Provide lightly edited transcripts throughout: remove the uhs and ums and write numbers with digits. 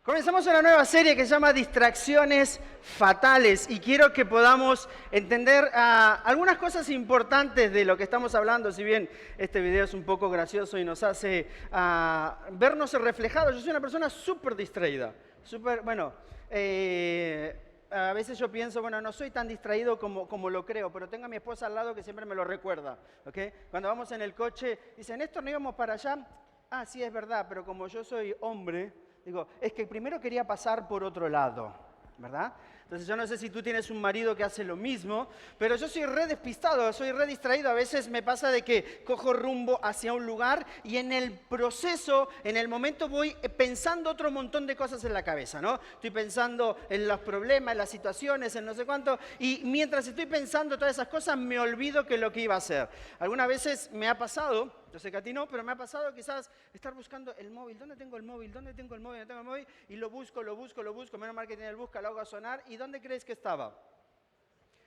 Comenzamos una nueva serie que se llama Distracciones Fatales y quiero que podamos entender algunas cosas importantes de lo que estamos hablando, si bien este video es un poco gracioso y nos hace vernos reflejados. Yo soy una persona súper distraída, a veces yo pienso, bueno, no soy tan distraído como lo creo, pero tengo a mi esposa al lado que siempre me lo recuerda, ¿ok? Cuando vamos en el coche, dice, Néstor, ¿no íbamos para allá? Ah, sí, es verdad, pero como yo soy hombre, digo, es que primero quería pasar por otro lado, ¿verdad? Entonces yo no sé si tú tienes un marido que hace lo mismo, pero yo soy re despistado, soy re distraído. A veces me pasa de que cojo rumbo hacia un lugar y en el proceso, en el momento voy pensando otro montón de cosas en la cabeza, ¿no? Estoy pensando en los problemas, en las situaciones, en no sé cuánto, y mientras estoy pensando todas esas cosas me olvido que lo que iba a hacer. Algunas veces me ha pasado, yo sé que a ti no, pero me ha pasado quizás estar buscando el móvil. ¿Dónde tengo el móvil? ¿Dónde tengo el móvil? ¿Dónde tengo el móvil? Y lo busco. Menos mal que tiene el busca, lo hago a sonar. ¿Y dónde crees que estaba?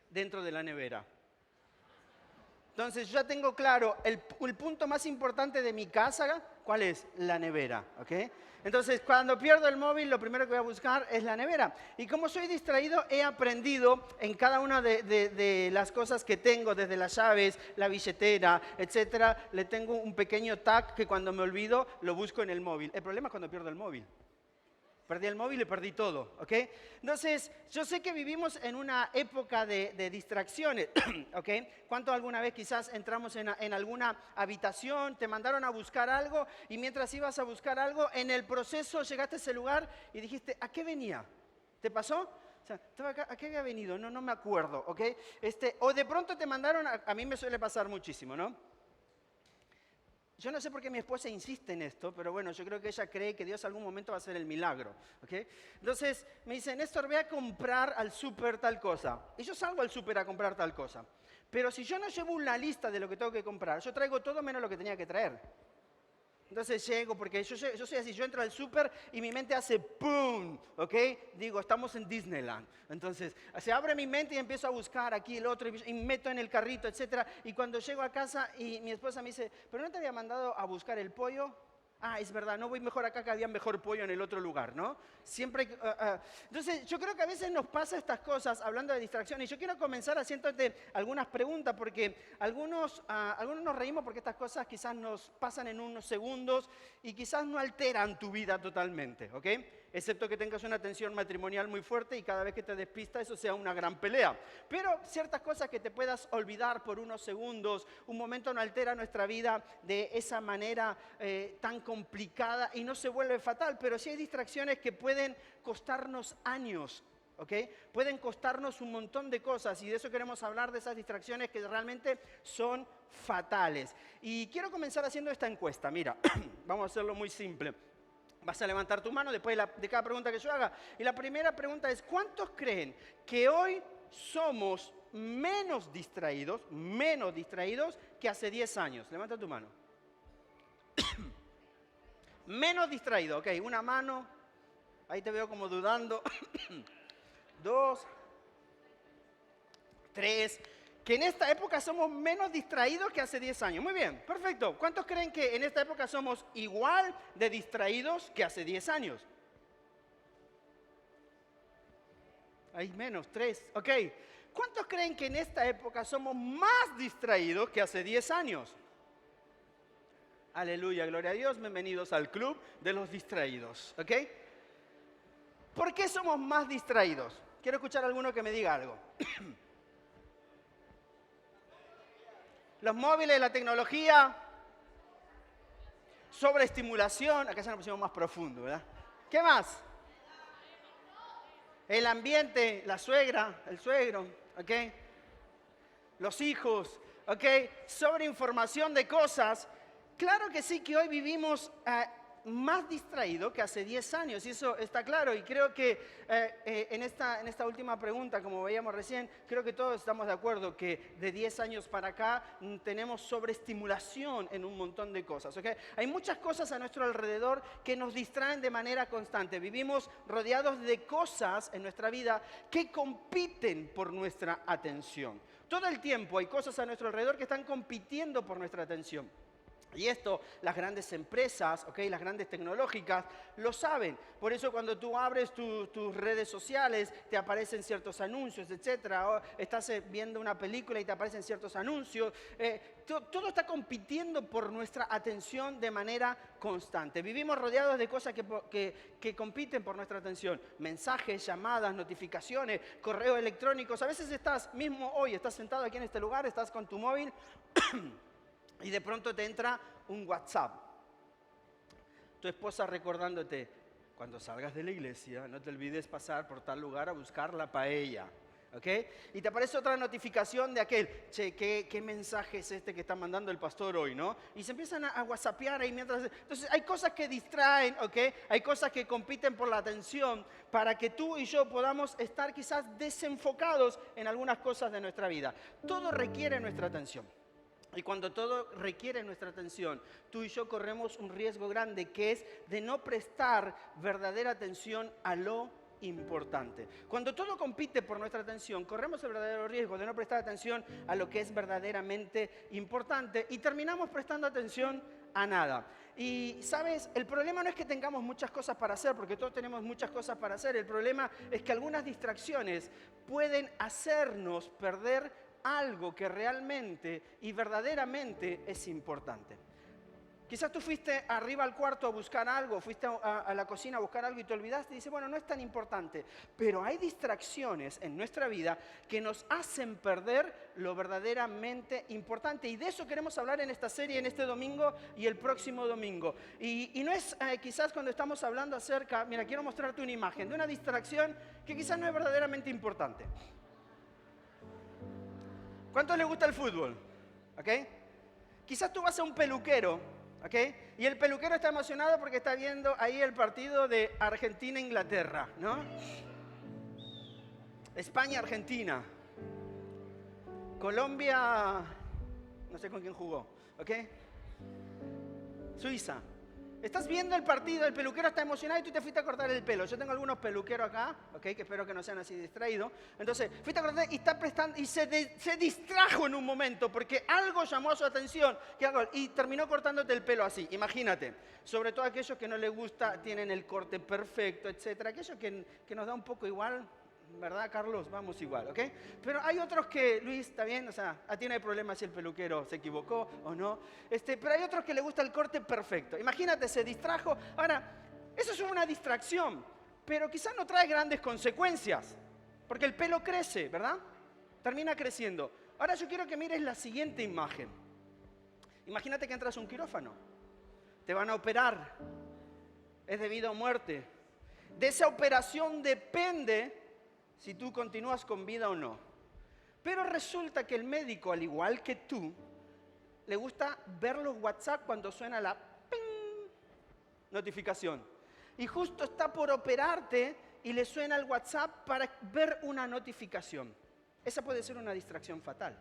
Dentro de la nevera. Entonces yo ya tengo claro el punto más importante de mi casa, ¿cuál es? La nevera, ¿ok? Entonces cuando pierdo el móvil lo primero que voy a buscar es la nevera. Y como soy distraído he aprendido en cada una de las cosas que tengo, desde las llaves, la billetera, etcétera, le tengo un pequeño tag que cuando me olvido lo busco en el móvil. El problema es cuando pierdo el móvil. Perdí el móvil y perdí todo, ¿ok? Entonces, yo sé que vivimos en una época de distracciones, ¿ok? ¿Cuánto alguna vez quizás entramos en alguna habitación, te mandaron a buscar algo y mientras ibas a buscar algo, en el proceso llegaste a ese lugar y dijiste, ¿a qué venía? ¿Te pasó? O sea, estaba acá, ¿a qué había venido? No me acuerdo, ¿ok? O de pronto te mandaron, a mí me suele pasar muchísimo, ¿no? Yo no sé por qué mi esposa insiste en esto, pero bueno, yo creo que ella cree que Dios algún momento va a hacer el milagro, ¿ok? Entonces me dice, Néstor, ve a comprar al súper tal cosa. Y yo salgo al súper a comprar tal cosa. Pero si yo no llevo una lista de lo que tengo que comprar, yo traigo todo menos lo que tenía que traer. Entonces llego, porque yo soy así, yo entro al súper y mi mente hace ¡pum! ¿Ok? Digo, estamos en Disneyland. Entonces, se abre mi mente y empiezo a buscar aquí el otro y meto en el carrito, etcétera. Y cuando llego a casa y mi esposa me dice, ¿pero no te había mandado a buscar el pollo? Ah, es verdad, no voy mejor acá que había mejor pollo en el otro lugar, ¿no? Siempre. Entonces, yo creo que a veces nos pasa estas cosas hablando de distracción. Y yo quiero comenzar haciéndote algunas preguntas, porque algunos nos reímos porque estas cosas quizás nos pasan en unos segundos y quizás no alteran tu vida totalmente, ¿ok? Excepto que tengas una tensión matrimonial muy fuerte y cada vez que te despistas eso sea una gran pelea. Pero ciertas cosas que te puedas olvidar por unos segundos, un momento no altera nuestra vida de esa manera tan complicada y no se vuelve fatal, pero sí hay distracciones que pueden costarnos años, ¿ok? Pueden costarnos un montón de cosas y de eso queremos hablar, de esas distracciones que realmente son fatales. Y quiero comenzar haciendo esta encuesta, mira, vamos a hacerlo muy simple. Vas a levantar tu mano después de cada pregunta que yo haga. Y la primera pregunta es, ¿cuántos creen que hoy somos menos distraídos que hace 10 años? Levanta tu mano. Menos distraído, ok, una mano, ahí te veo como dudando, 2, 3, que en esta época somos menos distraídos que hace 10 años. Muy bien, perfecto. ¿Cuántos creen que en esta época somos igual de distraídos que hace 10 años? Hay menos, 3, ok. ¿Cuántos creen que en esta época somos más distraídos que hace 10 años? Aleluya, gloria a Dios, bienvenidos al club de los distraídos, ¿ok? ¿Por qué somos más distraídos? Quiero escuchar a alguno que me diga algo. Los móviles, la tecnología, sobreestimulación, acá ya nos pusimos más profundo, ¿verdad? ¿Qué más? El ambiente, la suegra, el suegro, ¿ok? Los hijos, ¿ok? Sobreinformación de cosas. Claro que sí, que hoy vivimos más distraídos que hace 10 años, y eso está claro. Y creo que en esta última pregunta, como veíamos recién, creo que todos estamos de acuerdo que de 10 años para acá tenemos sobreestimulación en un montón de cosas, ¿ok? Hay muchas cosas a nuestro alrededor que nos distraen de manera constante. Vivimos rodeados de cosas en nuestra vida que compiten por nuestra atención. Todo el tiempo hay cosas a nuestro alrededor que están compitiendo por nuestra atención. Y esto las grandes empresas, las grandes tecnológicas lo saben. Por eso cuando tú abres tus redes sociales te aparecen ciertos anuncios, etcétera. O estás viendo una película y te aparecen ciertos anuncios. Todo está compitiendo por nuestra atención de manera constante. Vivimos rodeados de cosas que compiten por nuestra atención. Mensajes, llamadas, notificaciones, correos electrónicos. A veces mismo hoy estás sentado aquí en este lugar, estás con tu móvil y de pronto te entra un WhatsApp. Tu esposa recordándote, cuando salgas de la iglesia, no te olvides pasar por tal lugar a buscar la paella. Y te aparece otra notificación de aquel, ¿qué mensaje es este que está mandando el pastor hoy, no? Y se empiezan a whatsappear ahí mientras... Entonces hay cosas que distraen, hay cosas que compiten por la atención para que tú y yo podamos estar quizás desenfocados en algunas cosas de nuestra vida. Todo requiere nuestra atención. Y cuando todo requiere nuestra atención, tú y yo corremos un riesgo grande, que es de no prestar verdadera atención a lo importante. Cuando todo compite por nuestra atención, corremos el verdadero riesgo de no prestar atención a lo que es verdaderamente importante y terminamos prestando atención a nada. Y, ¿sabes? El problema no es que tengamos muchas cosas para hacer, porque todos tenemos muchas cosas para hacer. El problema es que algunas distracciones pueden hacernos perder algo que realmente y verdaderamente es importante. Quizás tú fuiste arriba al cuarto a buscar algo, fuiste a la cocina a buscar algo y te olvidaste y dices, bueno, no es tan importante. Pero hay distracciones en nuestra vida que nos hacen perder lo verdaderamente importante. Y de eso queremos hablar en esta serie, en este domingo y el próximo domingo. Y no es quizás cuando estamos hablando acerca, mira, quiero mostrarte una imagen de una distracción que quizás no es verdaderamente importante. ¿Cuántos les gusta el fútbol? Quizás tú vas a un peluquero, y el peluquero está emocionado porque está viendo ahí el partido de Argentina-Inglaterra, ¿no? España-Argentina. Colombia, no sé con quién jugó, Suiza. Estás viendo el partido, el peluquero está emocionado y tú te fuiste a cortar el pelo. Yo tengo algunos peluqueros acá, que espero que no sean así distraídos. Entonces, fuiste a cortar y está prestando y se distrajo en un momento porque algo llamó a su atención y terminó cortándote el pelo así. Imagínate, sobre todo aquellos que no les gusta, tienen el corte perfecto, etcétera. Aquellos que nos da un poco igual, ¿verdad, Carlos? Vamos igual, Pero hay otros que, Luis, ¿está bien? O sea, a ti no hay problema si el peluquero se equivocó o no. Pero hay otros que le gusta el corte perfecto. Imagínate, se distrajo. Ahora, eso es una distracción, pero quizás no trae grandes consecuencias, porque el pelo crece, ¿verdad? Termina creciendo. Ahora yo quiero que mires la siguiente imagen. Imagínate que entras a un quirófano. Te van a operar. Es de vida o muerte. De esa operación depende si tú continúas con vida o no. Pero resulta que el médico, al igual que tú, le gusta ver los WhatsApp cuando suena la ping notificación. Y justo está por operarte y le suena el WhatsApp para ver una notificación. Esa puede ser una distracción fatal.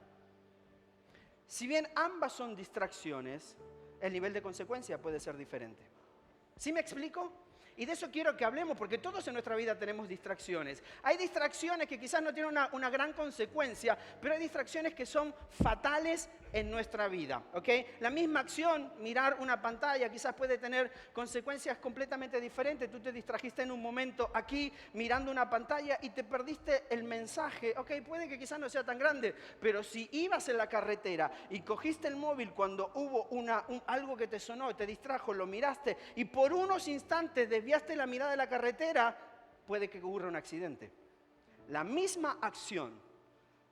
Si bien ambas son distracciones, el nivel de consecuencia puede ser diferente. ¿Sí me explico? Y de eso quiero que hablemos, porque todos en nuestra vida tenemos distracciones. Hay distracciones que quizás no tienen una gran consecuencia, pero hay distracciones que son fatales en nuestra vida, La misma acción, mirar una pantalla, quizás puede tener consecuencias completamente diferentes. Tú te distrajiste en un momento aquí mirando una pantalla y te perdiste el mensaje, puede que quizás no sea tan grande, pero si ibas en la carretera y cogiste el móvil cuando hubo algo que te sonó, te distrajo, lo miraste y por unos instantes desviaste la mirada de la carretera, puede que ocurra un accidente. La misma acción,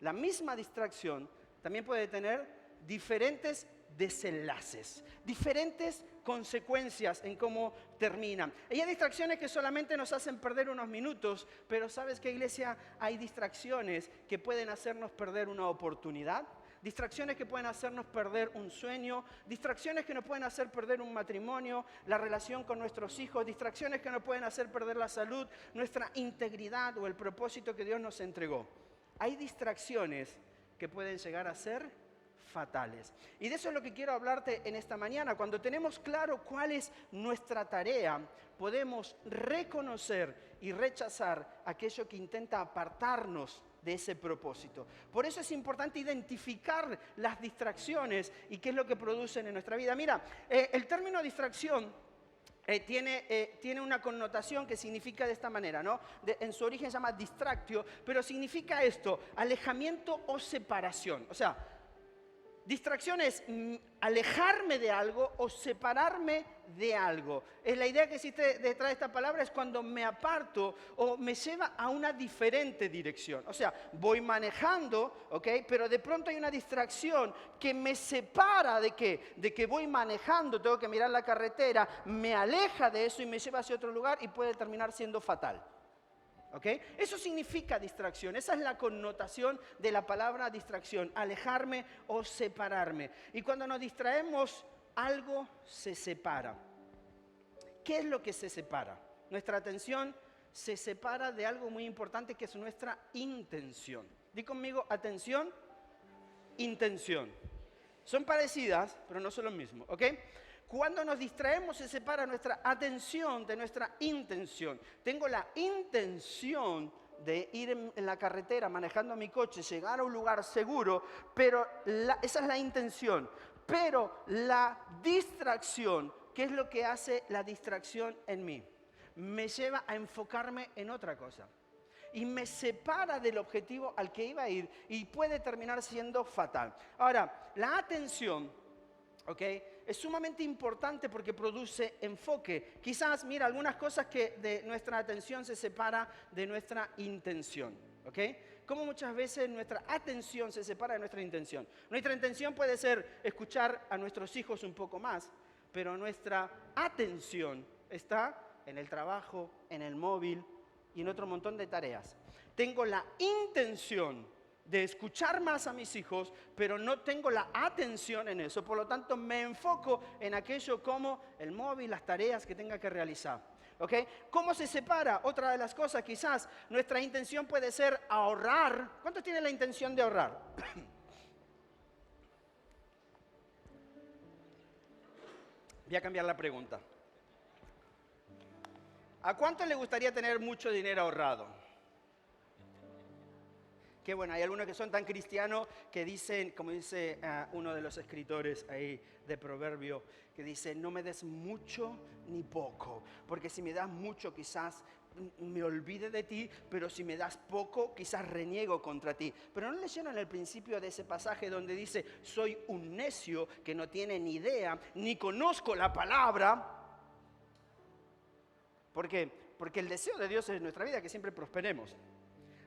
la misma distracción, también puede tener diferentes desenlaces, diferentes consecuencias en cómo terminan. Y hay distracciones que solamente nos hacen perder unos minutos, pero ¿sabes qué, iglesia? Hay distracciones que pueden hacernos perder una oportunidad, distracciones que pueden hacernos perder un sueño, distracciones que nos pueden hacer perder un matrimonio, la relación con nuestros hijos, distracciones que nos pueden hacer perder la salud, nuestra integridad o el propósito que Dios nos entregó. Hay distracciones que pueden llegar a ser fatales. Y de eso es lo que quiero hablarte en esta mañana. Cuando tenemos claro cuál es nuestra tarea, podemos reconocer y rechazar aquello que intenta apartarnos de ese propósito. Por eso es importante identificar las distracciones y qué es lo que producen en nuestra vida. Mira, el término distracción tiene una connotación que significa de esta manera, ¿no? En su origen se llama distractio, pero significa esto, alejamiento o separación. O sea, distracción es alejarme de algo o separarme de algo. La idea que existe detrás de esta palabra es cuando me aparto o me lleva a una diferente dirección. O sea, voy manejando, ¿ok? Pero de pronto hay una distracción que me separa de ¿qué? De que voy manejando, tengo que mirar la carretera, me aleja de eso y me lleva hacia otro lugar y puede terminar siendo fatal. ¿Okay? Eso significa distracción, esa es la connotación de la palabra distracción, alejarme o separarme. Y cuando nos distraemos, algo se separa. ¿Qué es lo que se separa? Nuestra atención se separa de algo muy importante que es nuestra intención. Di conmigo, atención, intención. Son parecidas, pero no son lo mismo, ¿ok? Cuando nos distraemos se separa nuestra atención de nuestra intención. Tengo la intención de ir en la carretera manejando mi coche, llegar a un lugar seguro, pero esa es la intención. Pero la distracción, ¿qué es lo que hace la distracción en mí? Me lleva a enfocarme en otra cosa. Y me separa del objetivo al que iba a ir y puede terminar siendo fatal. Ahora, la atención, ¿ok? Es sumamente importante porque produce enfoque. Quizás, mira, algunas cosas que de nuestra atención se separa de nuestra intención, ¿ok? Como muchas veces nuestra atención se separa de nuestra intención. Nuestra intención puede ser escuchar a nuestros hijos un poco más, pero nuestra atención está en el trabajo, en el móvil y en otro montón de tareas. Tengo la intención de escuchar más a mis hijos, pero no tengo la atención en eso. Por lo tanto, me enfoco en aquello como el móvil, las tareas que tenga que realizar. ¿Ok? ¿Cómo se separa? Otra de las cosas, quizás, nuestra intención puede ser ahorrar. ¿Cuántos tienen la intención de ahorrar? Voy a cambiar la pregunta. ¿A cuánto le gustaría tener mucho dinero ahorrado? Qué bueno, hay algunos que son tan cristianos que dicen, como dice uno de los escritores ahí de Proverbio, que dice, no me des mucho ni poco, porque si me das mucho quizás me olvide de ti, pero si me das poco quizás reniego contra ti. Pero no leyeron el principio de ese pasaje donde dice, soy un necio que no tiene ni idea, ni conozco la palabra. ¿Por qué? Porque el deseo de Dios en nuestra vida es que siempre prosperemos.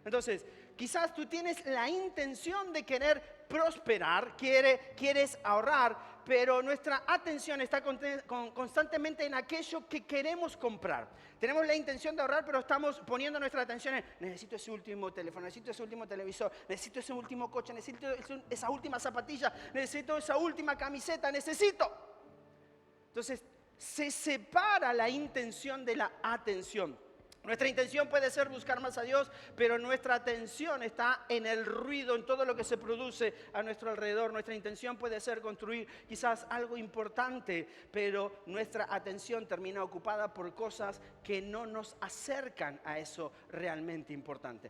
Entonces, quizás tú tienes la intención de querer prosperar, quieres ahorrar, pero nuestra atención está constantemente en aquello que queremos comprar. Tenemos la intención de ahorrar, pero estamos poniendo nuestra atención en necesito ese último teléfono, necesito ese último televisor, necesito ese último coche, necesito esa última zapatilla, necesito esa última camiseta, necesito. Entonces, se separa la intención de la atención. Nuestra intención puede ser buscar más a Dios, pero nuestra atención está en el ruido, en todo lo que se produce a nuestro alrededor. Nuestra intención puede ser construir quizás algo importante, pero nuestra atención termina ocupada por cosas que no nos acercan a eso realmente importante.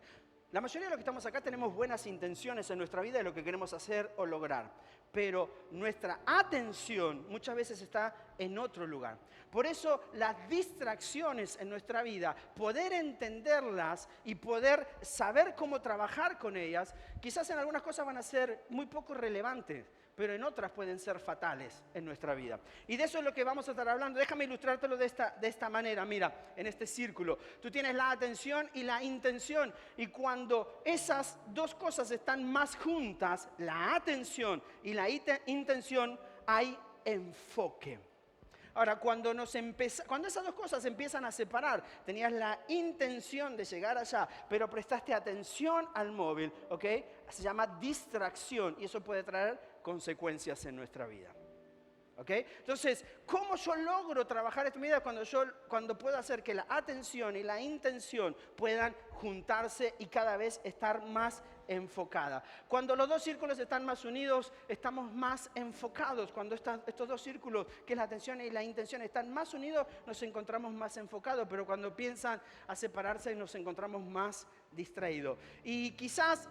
La mayoría de los que estamos acá tenemos buenas intenciones en nuestra vida de lo que queremos hacer o lograr, pero nuestra atención muchas veces está en otro lugar. Por eso las distracciones en nuestra vida, poder entenderlas y poder saber cómo trabajar con ellas, quizás en algunas cosas van a ser muy poco relevantes, pero en otras pueden ser fatales en nuestra vida. Y de eso es lo que vamos a estar hablando. Déjame ilustrártelo de esta manera. Mira, en este círculo. Tú tienes la atención y la intención. Y cuando esas dos cosas están más juntas, la atención y la intención, hay enfoque. Ahora, cuando esas dos cosas empiezan a separar, tenías la intención de llegar allá, pero prestaste atención al móvil, ¿ok? Se llama distracción y eso puede traer consecuencias en nuestra vida. ¿Ok? Entonces, ¿cómo yo logro trabajar esta vida cuando puedo hacer que la atención y la intención puedan juntarse y cada vez estar más enfocada. Cuando los dos círculos están más unidos, estamos más enfocados. Cuando estos dos círculos, que es la atención y la intención, están más unidos, nos encontramos más enfocados. Pero cuando piensan a separarse, nos encontramos más distraídos. Y quizás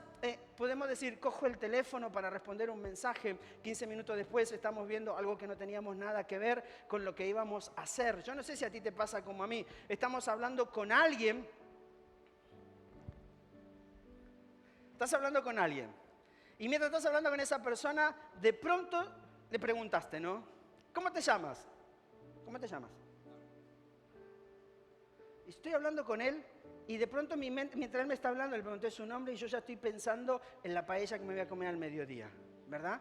podemos decir, cojo el teléfono para responder un mensaje. 15 minutos después estamos viendo algo que no teníamos nada que ver con lo que íbamos a hacer. Yo no sé si a ti te pasa como a mí. Estamos hablando con alguien. Estás hablando con alguien. Y mientras estás hablando con esa persona, de pronto le preguntaste, ¿no? ¿Cómo te llamas? ¿Cómo te llamas? Y estoy hablando con él y de pronto mi mente, mientras él me está hablando, le pregunté su nombre y yo ya estoy pensando en la paella que me voy a comer al mediodía, ¿verdad?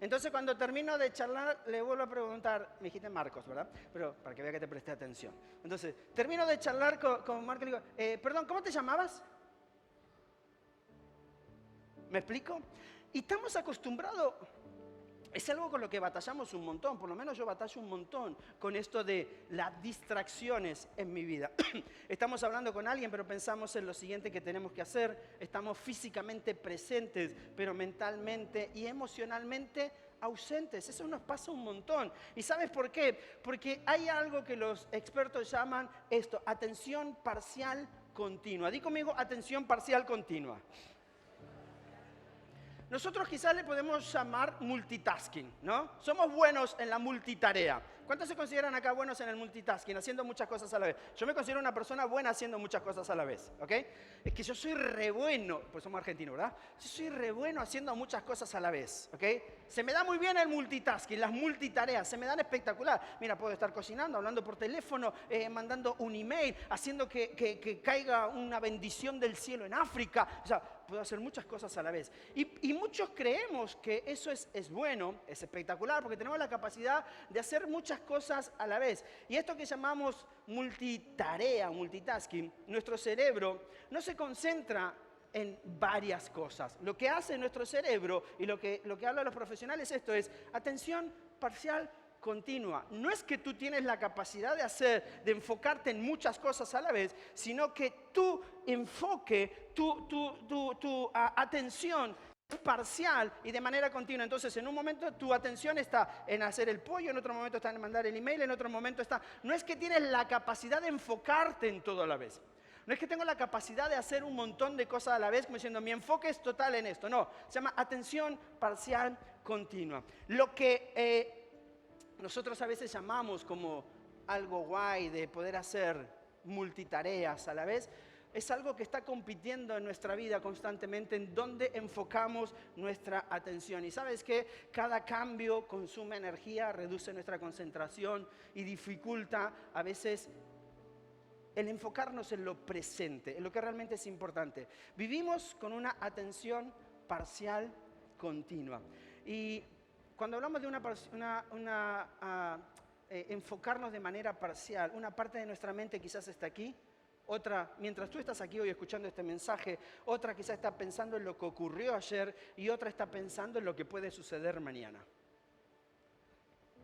Entonces cuando termino de charlar, le vuelvo a preguntar, me dijiste Marcos, ¿verdad? Pero para que vea que te presté atención. Entonces, termino de charlar con Marcos y le digo, perdón, ¿cómo te llamabas? ¿Me explico? Y estamos acostumbrados, es algo con lo que batallamos un montón, por lo menos yo batallo un montón con esto de las distracciones en mi vida. Estamos hablando con alguien, pero pensamos en lo siguiente que tenemos que hacer. Estamos físicamente presentes, pero mentalmente y emocionalmente ausentes. Eso nos pasa un montón. ¿Y sabes por qué? Porque hay algo que los expertos llaman esto, atención parcial continua. Di conmigo, atención parcial continua. Nosotros quizás le podemos llamar multitasking, ¿no? Somos buenos en la multitarea. ¿Cuántos se consideran acá buenos en el multitasking, haciendo muchas cosas a la vez? Yo me considero una persona buena haciendo muchas cosas a la vez, ¿ok? Es que yo soy re bueno, pues somos argentinos, ¿verdad? Yo soy re bueno haciendo muchas cosas a la vez, ¿ok? Se me da muy bien el multitasking, las multitareas, se me dan espectacular. Mira, puedo estar cocinando, hablando por teléfono, mandando un email, haciendo que caiga una bendición del cielo en África. O sea, puedo hacer muchas cosas a la vez. Y muchos creemos que eso es bueno, es espectacular, porque tenemos la capacidad de hacer muchas cosas a la vez. Y esto que llamamos multitarea, multitasking, nuestro cerebro no se concentra en varias cosas. Lo que hace nuestro cerebro y lo que hablan los profesionales es atención parcial continua. No es que tú tienes la capacidad de enfocarte en muchas cosas a la vez, sino que tu enfoque, tu atención es parcial y de manera continua. Entonces, en un momento tu atención está en hacer el pollo, en otro momento está en mandar el email, en otro momento está... No es que tienes la capacidad de enfocarte en todo a la vez. No es que tengo la capacidad de hacer un montón de cosas a la vez, como diciendo, mi enfoque es total en esto. No, se llama atención parcial continua. Lo que nosotros a veces llamamos como algo guay de poder hacer multitareas a la vez, es algo que está compitiendo en nuestra vida constantemente en dónde enfocamos nuestra atención. Y sabes que cada cambio consume energía, reduce nuestra concentración y dificulta a veces el enfocarnos en lo presente, en lo que realmente es importante. Vivimos con una atención parcial continua. Y cuando hablamos de enfocarnos de manera parcial, una parte de nuestra mente quizás está aquí, otra, mientras tú estás aquí hoy escuchando este mensaje, otra quizás está pensando en lo que ocurrió ayer y otra está pensando en lo que puede suceder mañana.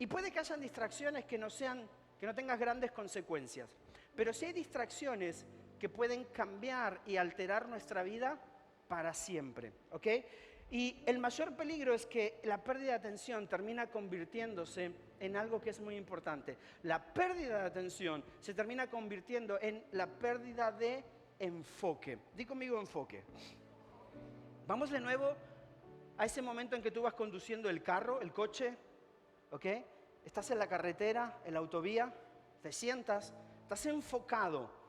Y puede que hayan distracciones que no tengas grandes consecuencias, pero sí hay distracciones que pueden cambiar y alterar nuestra vida para siempre, ¿ok? Y el mayor peligro es que la pérdida de atención termina convirtiéndose en algo que es muy importante. La pérdida de atención se termina convirtiendo en la pérdida de enfoque. Di conmigo enfoque. Vamos de nuevo a ese momento en que tú vas conduciendo el carro, el coche, ¿ok? Estás en la carretera, en la autovía, te sientas, estás enfocado.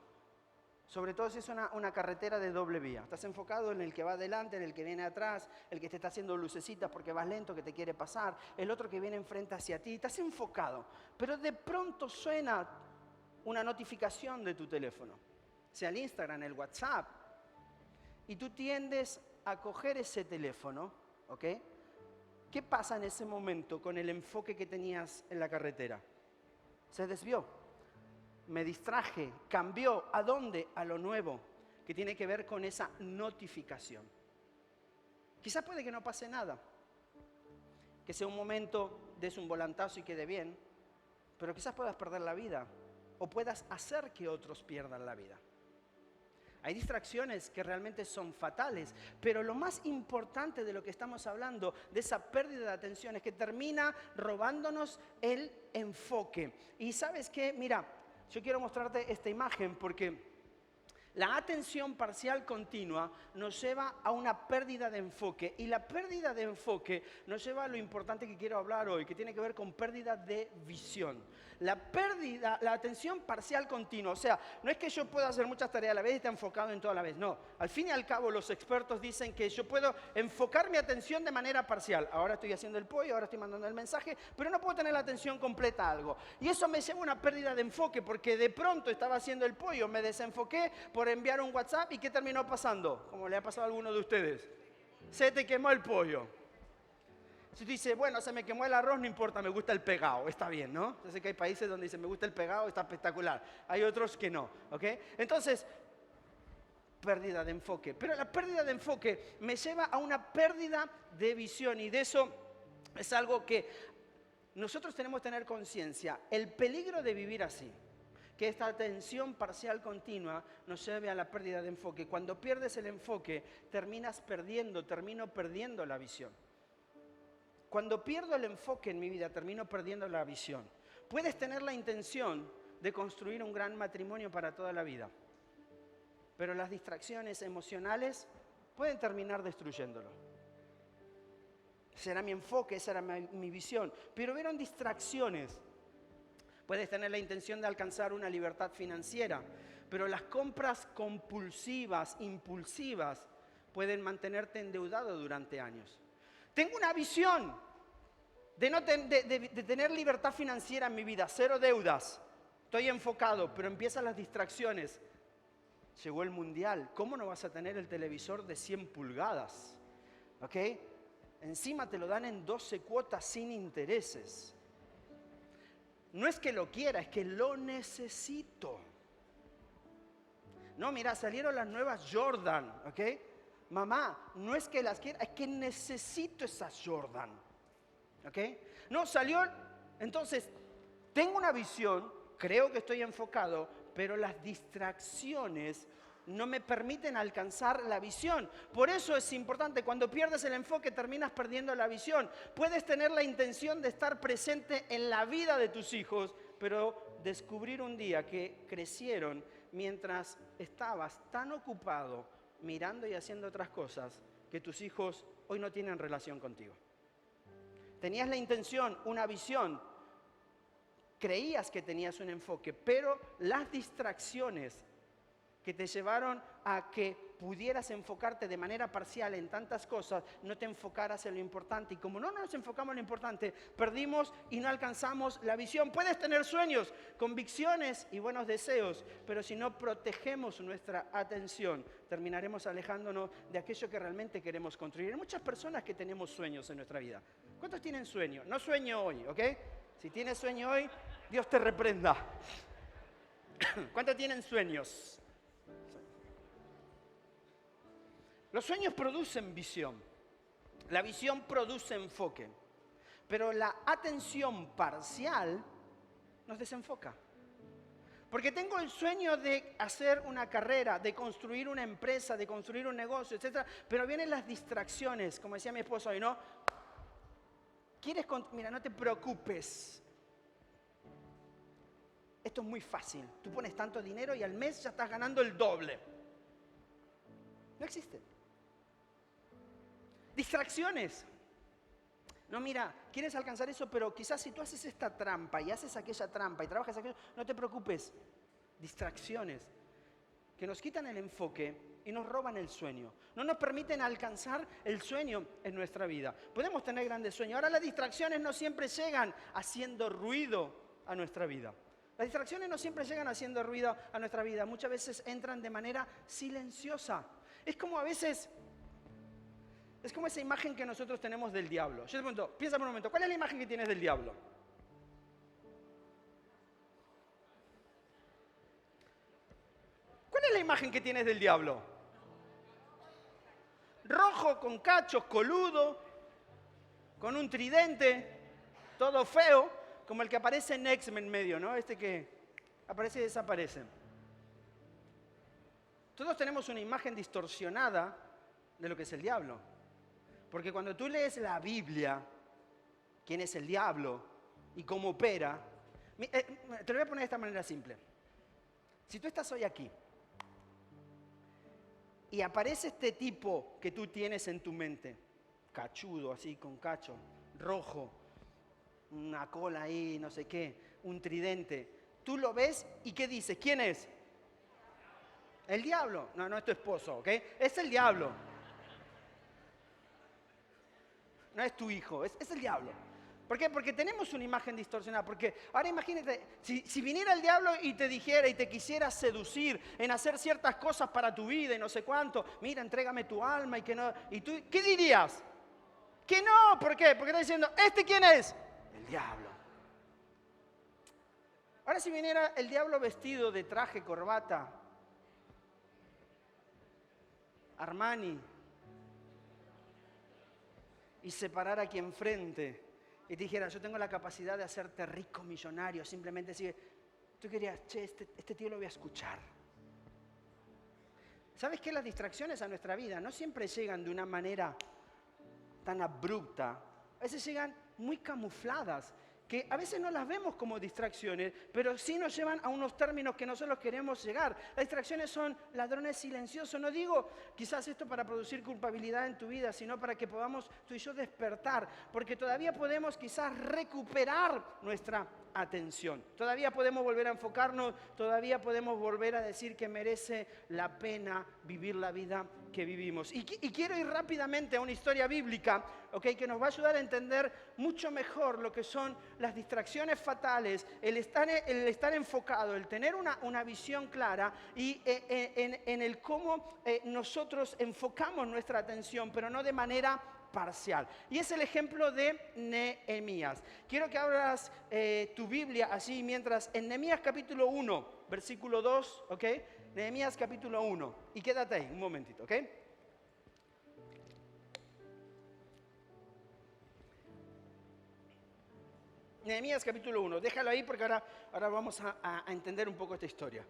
Sobre todo si es una carretera de doble vía. Estás enfocado en el que va adelante, en el que viene atrás, el que te está haciendo lucecitas porque vas lento, que te quiere pasar, el otro que viene enfrente hacia ti. Estás enfocado, pero de pronto suena una notificación de tu teléfono, sea el Instagram, el WhatsApp, y tú tiendes a coger ese teléfono, ¿ok? ¿Qué pasa en ese momento con el enfoque que tenías en la carretera? Se desvió. Me distraje, cambió. ¿A dónde? A lo nuevo, que tiene que ver con esa notificación. Quizás puede que no pase nada, que sea un momento, des un volantazo y quede bien, pero quizás puedas perder la vida o puedas hacer que otros pierdan la vida. Hay distracciones que realmente son fatales, pero lo más importante de lo que estamos hablando, de esa pérdida de atención, es que termina robándonos el enfoque. Y ¿sabes qué? Mira, yo quiero mostrarte esta imagen porque la atención parcial continua nos lleva a una pérdida de enfoque, y la pérdida de enfoque nos lleva a lo importante que quiero hablar hoy, que tiene que ver con pérdida de visión. La atención parcial continua, o sea, no es que yo pueda hacer muchas tareas a la vez y estar enfocado en toda la vez, no. Al fin y al cabo los expertos dicen que yo puedo enfocar mi atención de manera parcial. Ahora estoy haciendo el pollo, ahora estoy mandando el mensaje, pero no puedo tener la atención completa a algo. Y eso me lleva a una pérdida de enfoque, porque de pronto estaba haciendo el pollo, me desenfoqué por enviar un WhatsApp, ¿y qué terminó pasando? Como le ha pasado a alguno de ustedes. Se te quemó el pollo. Si tú dices, bueno, se me quemó el arroz, no importa, me gusta el pegado, está bien, ¿no? Yo sé que hay países donde dicen, me gusta el pegado, está espectacular. Hay otros que no, ¿ok? Entonces, pérdida de enfoque. Pero la pérdida de enfoque me lleva a una pérdida de visión, y de eso es algo que nosotros tenemos que tener conciencia. El peligro de vivir así, que esta atención parcial continua nos lleve a la pérdida de enfoque. Cuando pierdes el enfoque, termino perdiendo la visión. Cuando pierdo el enfoque en mi vida, termino perdiendo la visión. Puedes tener la intención de construir un gran matrimonio para toda la vida, pero las distracciones emocionales pueden terminar destruyéndolo. Ese era mi enfoque, esa era mi visión. Pero hubieron distracciones. Puedes tener la intención de alcanzar una libertad financiera, pero las compras compulsivas, impulsivas, pueden mantenerte endeudado durante años. Tengo una visión de tener libertad financiera en mi vida, 0 deudas. Estoy enfocado, pero empiezan las distracciones. Llegó el mundial. ¿Cómo no vas a tener el televisor de 100 pulgadas? ¿Ok? Encima te lo dan en 12 cuotas sin intereses. No es que lo quiera, es que lo necesito. No, mira, salieron las nuevas Jordan, ¿ok? Mamá, no es que las quiera, es que necesito esas Jordan, ¿ok? No, salió, entonces, tengo una visión, creo que estoy enfocado, pero las distracciones no me permiten alcanzar la visión. Por eso es importante, cuando pierdes el enfoque terminas perdiendo la visión. Puedes tener la intención de estar presente en la vida de tus hijos, pero descubrir un día que crecieron mientras estabas tan ocupado mirando y haciendo otras cosas, que tus hijos hoy no tienen relación contigo. Tenías la intención, una visión, creías que tenías un enfoque, pero las distracciones que te llevaron a que pudieras enfocarte de manera parcial en tantas cosas, no te enfocaras en lo importante. Y como no nos enfocamos en lo importante, perdimos y no alcanzamos la visión. Puedes tener sueños, convicciones y buenos deseos, pero si no protegemos nuestra atención, terminaremos alejándonos de aquello que realmente queremos construir. Hay muchas personas que tenemos sueños en nuestra vida. ¿Cuántos tienen sueños? No sueño hoy, ¿ok? Si tienes sueño hoy, Dios te reprenda. ¿Cuántos tienen sueños? Los sueños producen visión, la visión produce enfoque, pero la atención parcial nos desenfoca. Porque tengo el sueño de hacer una carrera, de construir una empresa, de construir un negocio, etc. Pero vienen las distracciones, como decía mi esposo hoy, ¿no? Mira, no te preocupes. Esto es muy fácil. Tú pones tanto dinero y al mes ya estás ganando el doble. No existe. Distracciones. No, mira, quieres alcanzar eso, pero quizás si tú haces esta trampa y haces aquella trampa y trabajas aquello, no te preocupes. Distracciones que nos quitan el enfoque y nos roban el sueño. No nos permiten alcanzar el sueño en nuestra vida. Podemos tener grandes sueños. Ahora las distracciones no siempre llegan haciendo ruido a nuestra vida. Las distracciones no siempre llegan haciendo ruido a nuestra vida. Muchas veces entran de manera silenciosa. Es como a veces... Es como esa imagen que nosotros tenemos del diablo. Yo te pregunto, piensa por un momento, ¿cuál es la imagen que tienes del diablo? ¿Cuál es la imagen que tienes del diablo? Rojo, con cachos, coludo, con un tridente, todo feo, como el que aparece en X-Men en medio, ¿no? Este que aparece y desaparece. Todos tenemos una imagen distorsionada de lo que es el diablo. Porque cuando tú lees la Biblia, quién es el diablo y cómo opera, te lo voy a poner de esta manera simple. Si tú estás hoy aquí y aparece este tipo que tú tienes en tu mente, cachudo así, con cacho, rojo, una cola ahí, no sé qué, un tridente, tú lo ves y ¿qué dices? ¿Quién es? El diablo. No, no es tu esposo, ¿ok? Es el diablo. No es tu hijo, es el diablo. ¿Por qué? Porque tenemos una imagen distorsionada. Porque ahora imagínate, si viniera el diablo y te dijera y te quisiera seducir en hacer ciertas cosas para tu vida y no sé cuánto, mira, entrégame tu alma y que no. ¿Y tú qué dirías? Que no, ¿por qué? Porque está diciendo, ¿este quién es? El diablo. Ahora si viniera el diablo vestido de traje, corbata, Armani, y se parara aquí enfrente y te dijera, yo tengo la capacidad de hacerte rico, millonario, simplemente decir, tú querías, che, este tío lo voy a escuchar. ¿Sabes qué? Las distracciones a nuestra vida no siempre llegan de una manera tan abrupta, a veces llegan muy camufladas, que a veces no las vemos como distracciones, pero sí nos llevan a unos términos que nosotros queremos llegar. Las distracciones son ladrones silenciosos. No digo quizás esto para producir culpabilidad en tu vida, sino para que podamos tú y yo despertar, porque todavía podemos quizás recuperar nuestra atención. Todavía podemos volver a enfocarnos, todavía podemos volver a decir que merece la pena vivir la vida que vivimos. Y quiero ir rápidamente a una historia bíblica, ¿okay? Que nos va a ayudar a entender mucho mejor lo que son las distracciones fatales, el estar enfocado, el tener una visión clara y en el cómo nosotros enfocamos nuestra atención, pero no de manera parcial. Y es el ejemplo de Nehemías. Quiero que abras tu Biblia así mientras en Nehemías capítulo 1, versículo 2, ¿ok? Nehemías capítulo 1. Y quédate ahí un momentito, ¿ok? Nehemías capítulo 1. Déjalo ahí porque ahora vamos a entender un poco esta historia.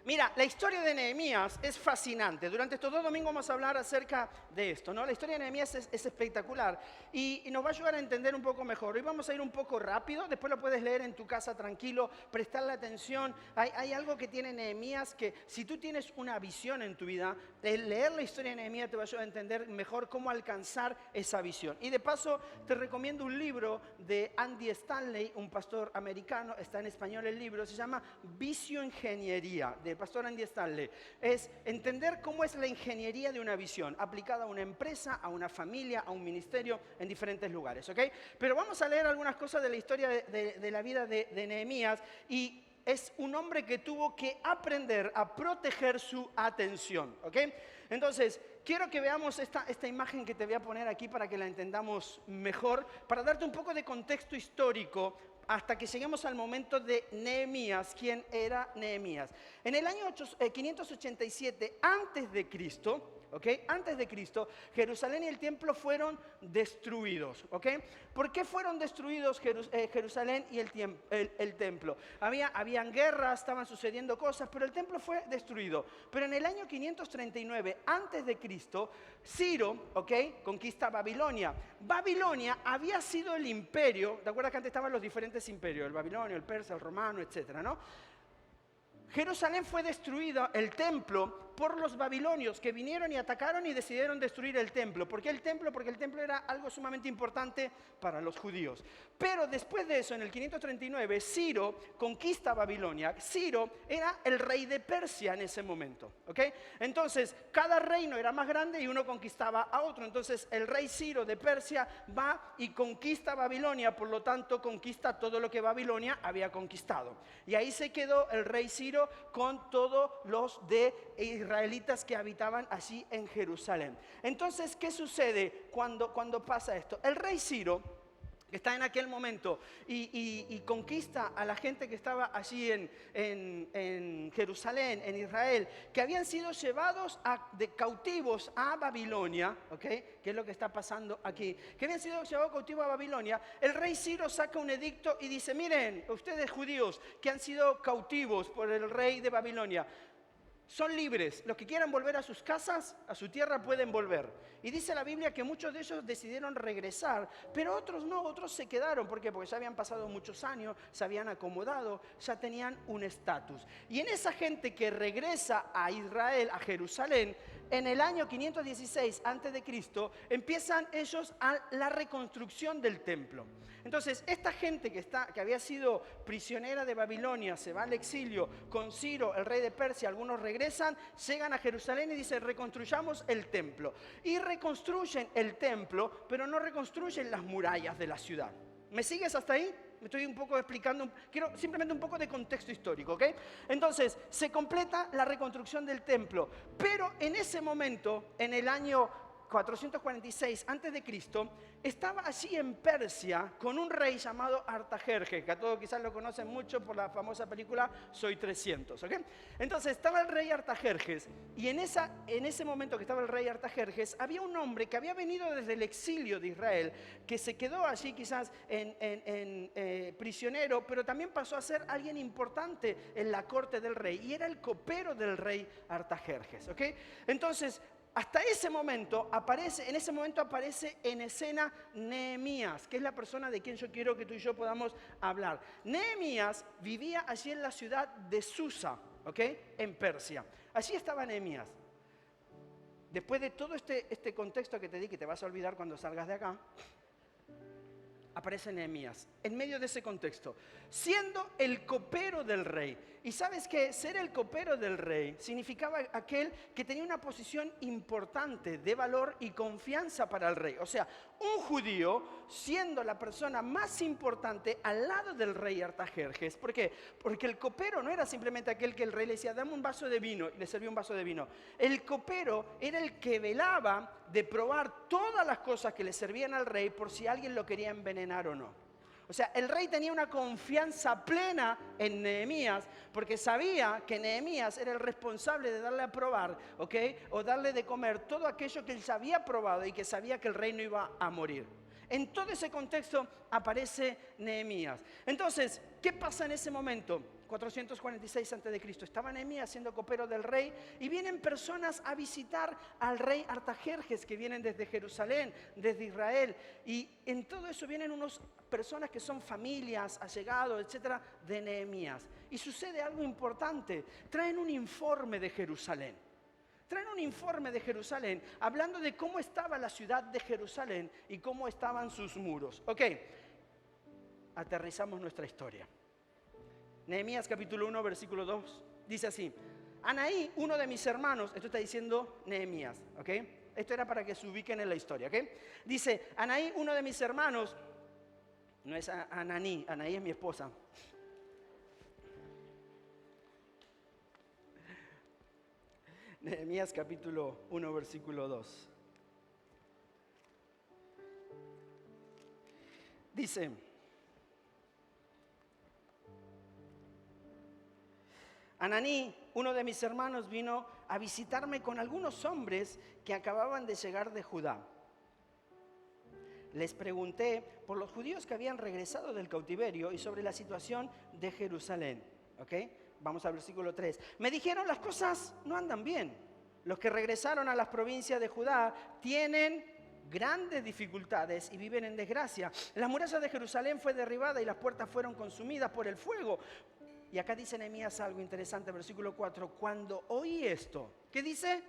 Mira, la historia de Nehemías es fascinante. Durante estos 2 domingos vamos a hablar acerca de esto, ¿no? La historia de Nehemías es espectacular y nos va a ayudar a entender un poco mejor. Hoy vamos a ir un poco rápido, después lo puedes leer en tu casa tranquilo, prestarle atención. Hay algo que tiene Nehemías que si tú tienes una visión en tu vida, el leer la historia de Nehemías te va a ayudar a entender mejor cómo alcanzar esa visión. Y de paso te recomiendo un libro de Andy Stanley, un pastor americano, está en español el libro, se llama Visioingeniería, de pastor Andy Stanley. Es entender cómo es la ingeniería de una visión aplicada a una empresa, a una familia, a un ministerio en diferentes lugares, ¿ok? Pero vamos a leer algunas cosas de la historia de la vida de Nehemías y es un hombre que tuvo que aprender a proteger su atención, ¿ok? Entonces, quiero que veamos esta imagen que te voy a poner aquí para que la entendamos mejor, para darte un poco de contexto histórico hasta que lleguemos al momento de Nehemías. ¿Quién era Nehemías? En el año 587 antes de Cristo, ¿okay? Antes de Cristo, Jerusalén y el templo fueron destruidos, ¿okay? ¿Por qué fueron destruidos Jerusalén y el templo? Habían guerras, estaban sucediendo cosas, pero el templo fue destruido. Pero en el año 539 antes de Cristo, Ciro, ¿okay? Conquista Babilonia. Babilonia había sido el imperio, ¿te acuerdas que antes estaban los diferentes imperios? El babilonio, el persa, el romano, etcétera, ¿no? Jerusalén fue destruido, el templo, por los babilonios que vinieron y atacaron y decidieron destruir el templo. ¿Por qué el templo? Porque el templo era algo sumamente importante para los judíos. Pero después de eso, en el 539, Ciro conquista Babilonia. Ciro era el rey de Persia en ese momento, ¿ok? Entonces, cada reino era más grande y uno conquistaba a otro. Entonces, el rey Ciro de Persia va y conquista Babilonia, por lo tanto, conquista todo lo que Babilonia había conquistado. Y ahí se quedó el rey Ciro con todos los de israelitas que habitaban allí en Jerusalén. Entonces, ¿qué sucede cuando pasa esto? El rey Ciro, que está en aquel momento y conquista a la gente que estaba allí en Jerusalén, en Israel, que habían sido llevados de cautivos a Babilonia, ¿okay? ¿Qué es lo que está pasando aquí? Que habían sido llevados cautivos a Babilonia. El rey Ciro saca un edicto y dice, miren, ustedes judíos que han sido cautivos por el rey de Babilonia, son libres. Los que quieran volver a sus casas, a su tierra, pueden volver. Y dice la Biblia que muchos de ellos decidieron regresar, pero otros no, otros se quedaron. ¿Por qué? Porque ya habían pasado muchos años, se habían acomodado, ya tenían un estatus. Y en esa gente que regresa a Israel, a Jerusalén, en el año 516 a.C., empiezan ellos a la reconstrucción del templo. Entonces, esta gente que había sido prisionera de Babilonia, se va al exilio con Ciro, el rey de Persia, algunos regresan, llegan a Jerusalén y dicen, reconstruyamos el templo. Y reconstruyen el templo, pero no reconstruyen las murallas de la ciudad. ¿Me sigues hasta ahí? Me estoy un poco explicando, quiero simplemente un poco de contexto histórico, ¿ok? Entonces, se completa la reconstrucción del templo, pero en ese momento, en el año 446 a.C., estaba allí en Persia con un rey llamado Artajerjes, que a todos quizás lo conocen mucho por la famosa película Soy 300, ¿ok? Entonces estaba el rey Artajerjes, y en ese momento que estaba el rey Artajerjes, había un hombre que había venido desde el exilio de Israel, que se quedó allí quizás prisionero, pero también pasó a ser alguien importante en la corte del rey, y era el copero del rey Artajerjes, ¿ok? Entonces, hasta ese momento aparece en escena Nehemías, que es la persona de quien yo quiero que tú y yo podamos hablar. Nehemías vivía allí en la ciudad de Susa, ¿ok? En Persia. Allí estaba Nehemías. Después de todo este contexto que te di, que te vas a olvidar cuando salgas de acá, aparece Nehemías, en medio de ese contexto, siendo el copero del rey. Y sabes que ser el copero del rey significaba aquel que tenía una posición importante de valor y confianza para el rey. O sea, un judío siendo la persona más importante al lado del rey Artajerjes. ¿Por qué? Porque el copero no era simplemente aquel que el rey le decía, dame un vaso de vino, y le servía un vaso de vino. El copero era el que velaba de probar todas las cosas que le servían al rey por si alguien lo quería envenenar o no. O sea, el rey tenía una confianza plena en Nehemías porque sabía que Nehemías era el responsable de darle a probar, ¿ok? O darle de comer todo aquello que él ya había probado y que sabía que el rey no iba a morir. En todo ese contexto aparece Nehemías. Entonces, ¿qué pasa en ese momento? 446 a.C. Estaba Nehemías siendo copero del rey y vienen personas a visitar al rey Artajerjes que vienen desde Jerusalén, desde Israel. Y en todo eso vienen unas personas que son familias, allegados, etcétera, de Nehemías. Y sucede algo importante. Traen un informe de Jerusalén. Traen un informe de Jerusalén hablando de cómo estaba la ciudad de Jerusalén y cómo estaban sus muros. Ok, aterrizamos nuestra historia. Nehemías capítulo 1, versículo 2, dice así. Anaí, uno de mis hermanos, esto está diciendo Nehemías, ¿ok? Esto era para que se ubiquen en la historia, ¿ok? Dice, Anaí, uno de mis hermanos, no es Ananí, Anaí es mi esposa. Nehemías capítulo 1, versículo 2. Dice, Ananí, uno de mis hermanos, vino a visitarme con algunos hombres que acababan de llegar de Judá. Les pregunté por los judíos que habían regresado del cautiverio y sobre la situación de Jerusalén. ¿Ok? Vamos al versículo 3. Me dijeron, las cosas no andan bien. Los que regresaron a las provincias de Judá tienen grandes dificultades y viven en desgracia. La muralla de Jerusalén fue derribada y las puertas fueron consumidas por el fuego. Y acá dice Nehemías algo interesante, versículo 4. Cuando oí esto, ¿qué dice?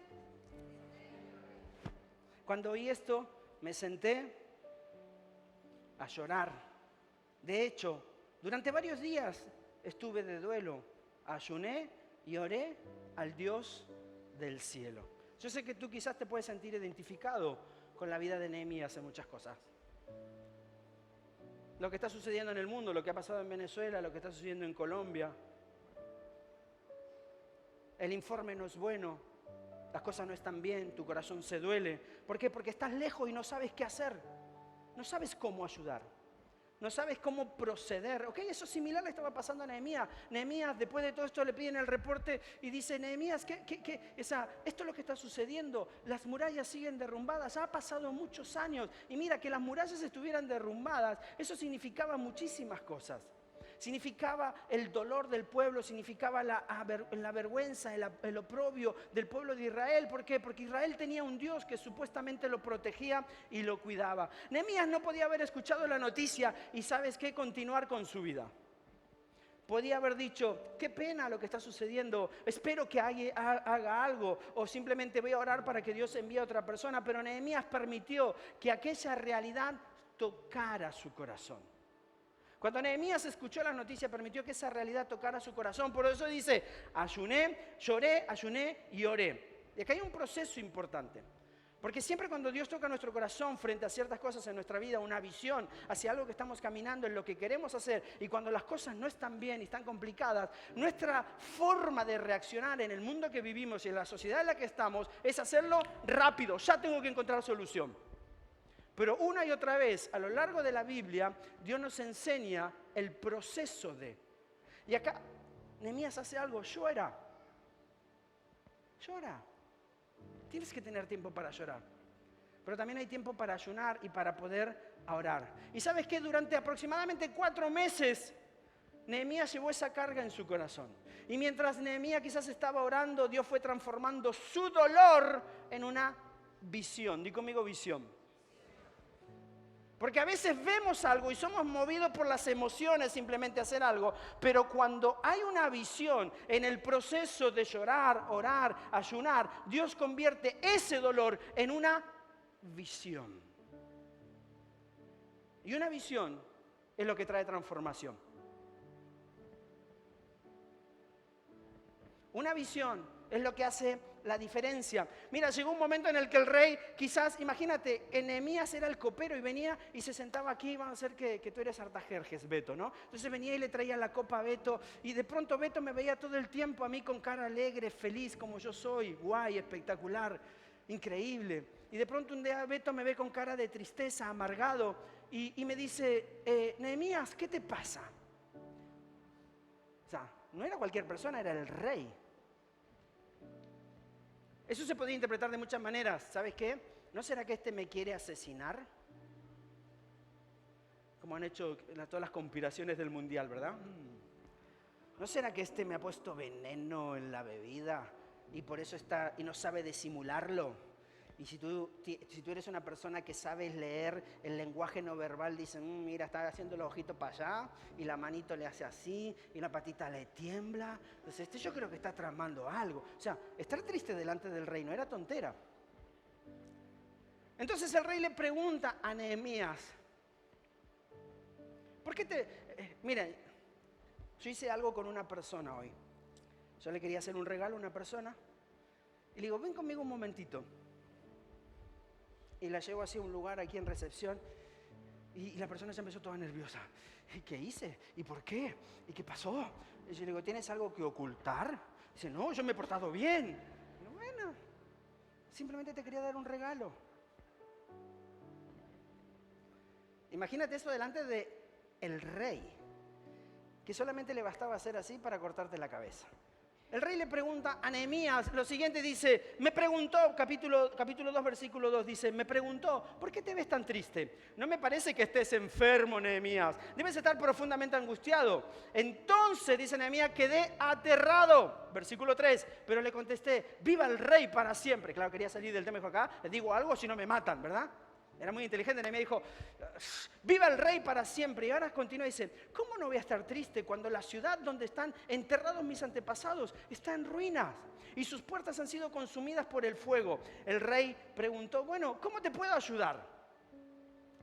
Cuando oí esto, me senté a llorar. De hecho, durante varios días estuve de duelo, ayuné y oré al Dios del cielo. Yo sé que tú quizás te puedes sentir identificado con la vida de Nehemías en muchas cosas. Lo que está sucediendo en el mundo, lo que ha pasado en Venezuela, lo que está sucediendo en Colombia. El informe no es bueno, las cosas no están bien, tu corazón se duele. ¿Por qué? Porque estás lejos y no sabes qué hacer. No sabes cómo ayudar. No sabes cómo proceder. Ok, eso similar le estaba pasando a Nehemías. Nehemías, después de todo esto, le piden el reporte y dice, Nehemías, esto es lo que está sucediendo. Las murallas siguen derrumbadas. Ha pasado muchos años. Y mira, que las murallas estuvieran derrumbadas, eso significaba muchísimas cosas. Significaba el dolor del pueblo, significaba la vergüenza, el oprobio del pueblo de Israel. ¿Por qué? Porque Israel tenía un Dios que supuestamente lo protegía y lo cuidaba. Nehemías no podía haber escuchado la noticia y, ¿sabes qué?, continuar con su vida. Podía haber dicho, qué pena lo que está sucediendo, espero que haga algo, o simplemente voy a orar para que Dios envíe a otra persona. Pero Nehemías permitió que aquella realidad tocara su corazón. Cuando Nehemías escuchó la noticia, permitió que esa realidad tocara su corazón. Por eso dice, ayuné, lloré, ayuné y oré. Y acá hay un proceso importante. Porque siempre cuando Dios toca nuestro corazón frente a ciertas cosas en nuestra vida, una visión hacia algo que estamos caminando, en lo que queremos hacer, y cuando las cosas no están bien y están complicadas, nuestra forma de reaccionar en el mundo que vivimos y en la sociedad en la que estamos es hacerlo rápido. Ya tengo que encontrar solución. Pero una y otra vez, a lo largo de la Biblia, Dios nos enseña el proceso de. Y acá, Nehemías hace algo, llora. Llora. Tienes que tener tiempo para llorar. Pero también hay tiempo para ayunar y para poder orar. Y ¿sabes qué? Durante aproximadamente 4 meses, Nehemías llevó esa carga en su corazón. Y mientras Nehemías quizás estaba orando, Dios fue transformando su dolor en una visión. Di conmigo visión. Porque a veces vemos algo y somos movidos por las emociones simplemente a hacer algo, pero cuando hay una visión en el proceso de llorar, orar, ayunar, Dios convierte ese dolor en una visión. Y una visión es lo que trae transformación. Una visión es lo que hace la diferencia. Mira, llegó un momento en el que el rey, quizás, imagínate, Nehemías era el copero y venía y se sentaba aquí, vamos a hacer que tú eres Artajerjes, Beto, ¿no? Entonces venía y le traía la copa a Beto y de pronto Beto me veía todo el tiempo a mí con cara alegre, feliz, como yo soy, guay, espectacular, increíble. Y de pronto un día Beto me ve con cara de tristeza, amargado y me dice, Nehemías, ¿qué te pasa? O sea, no era cualquier persona, era el rey. Eso se podía interpretar de muchas maneras. ¿Sabes qué? ¿No será que este me quiere asesinar? Como han hecho todas las conspiraciones del mundial, ¿verdad? ¿No será que este me ha puesto veneno en la bebida y por eso está y no sabe disimularlo? Y si tú eres una persona que sabes leer el lenguaje no verbal, dicen, mira, está haciendo el ojito para allá y la manito le hace así y la patita le tiembla. Entonces yo creo que está tramando algo. O sea, estar triste delante del rey no era tontera. Entonces el rey le pregunta a Nehemías, ¿por qué mira, yo hice algo con una persona hoy. Yo le quería hacer un regalo a una persona y le digo, ven conmigo un momentito. Y la llevo así a un lugar aquí en recepción y la persona se empezó toda nerviosa. ¿Y qué hice? ¿Y por qué? ¿Y qué pasó? Y yo le digo, ¿tienes algo que ocultar? Dice, no, yo me he portado bien. Y digo, bueno, simplemente te quería dar un regalo. Imagínate eso delante de el rey, que solamente le bastaba hacer así para cortarte la cabeza. El rey le pregunta a Nehemías lo siguiente, dice, me preguntó, capítulo 2, versículo 2, dice, me preguntó, ¿por qué te ves tan triste? No me parece que estés enfermo, Nehemías, debes estar profundamente angustiado. Entonces, dice Nehemías, quedé aterrado, versículo 3, pero le contesté, viva el rey para siempre. Claro, quería salir del tema, dijo acá, les digo algo si no me matan, ¿verdad? Era muy inteligente, Nehemías dijo, viva el rey para siempre. Y ahora continúa y dice, ¿cómo no voy a estar triste cuando la ciudad donde están enterrados mis antepasados está en ruinas y sus puertas han sido consumidas por el fuego? El rey preguntó, bueno, ¿cómo te puedo ayudar?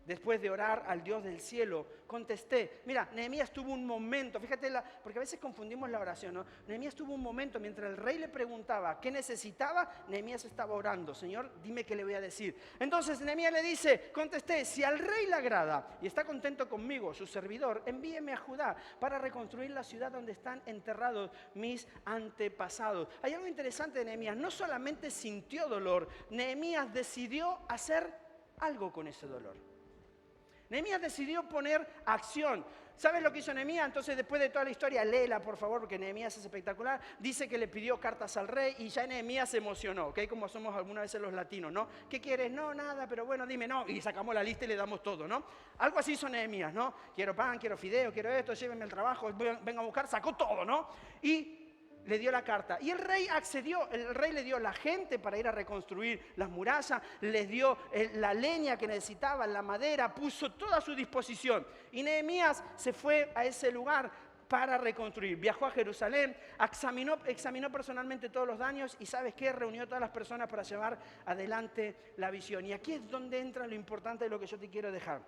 Después de orar al Dios del cielo, contesté. Mira, Nehemías tuvo un momento, fíjate, porque a veces confundimos la oración, ¿no? Nehemías tuvo un momento, mientras el rey le preguntaba qué necesitaba, Nehemías estaba orando. Señor, dime qué le voy a decir. Entonces Nehemías le dice, contesté, si al rey le agrada y está contento conmigo, su servidor, envíeme a Judá para reconstruir la ciudad donde están enterrados mis antepasados. Hay algo interesante de Nehemías, no solamente sintió dolor, Nehemías decidió hacer algo con ese dolor. Nehemías decidió poner acción. ¿Sabes lo que hizo Nehemías? Entonces, después de toda la historia, léela, por favor, porque Nehemías es espectacular. Dice que le pidió cartas al rey y ya Nehemías se emocionó, ¿ok? Como somos algunas veces los latinos, ¿no? ¿Qué quieres? No, nada, pero bueno, dime, no. Y sacamos la lista y le damos todo, ¿no? Algo así hizo Nehemías, ¿no? Quiero pan, quiero fideo, quiero esto, llévenme al trabajo, venga a buscar, sacó todo, ¿no? Y le dio la carta. Y el rey accedió, el rey le dio la gente para ir a reconstruir las murallas, les dio la leña que necesitaban, la madera, puso toda a su disposición. Y Nehemías se fue a ese lugar para reconstruir. Viajó a Jerusalén, examinó personalmente todos los daños y ¿sabes qué? Reunió a todas las personas para llevar adelante la visión. Y aquí es donde entra lo importante de lo que yo te quiero dejar.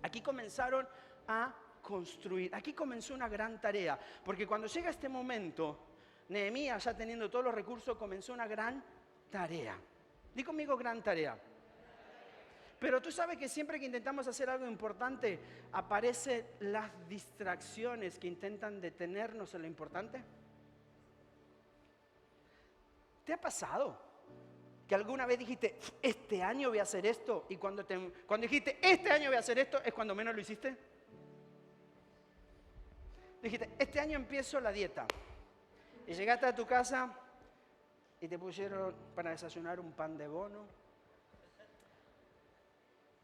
Aquí comenzaron a construir. Aquí comenzó una gran tarea, porque cuando llega este momento, Nehemías, ya teniendo todos los recursos, comenzó una gran tarea. Di conmigo, gran tarea. Pero tú sabes que siempre que intentamos hacer algo importante, aparecen las distracciones que intentan detenernos en lo importante. ¿Te ha pasado que alguna vez dijiste, este año voy a hacer esto? Y cuando dijiste, este año voy a hacer esto, es cuando menos lo hiciste. Dijiste, este año empiezo la dieta. Y llegaste a tu casa y te pusieron para desayunar un pan de bono,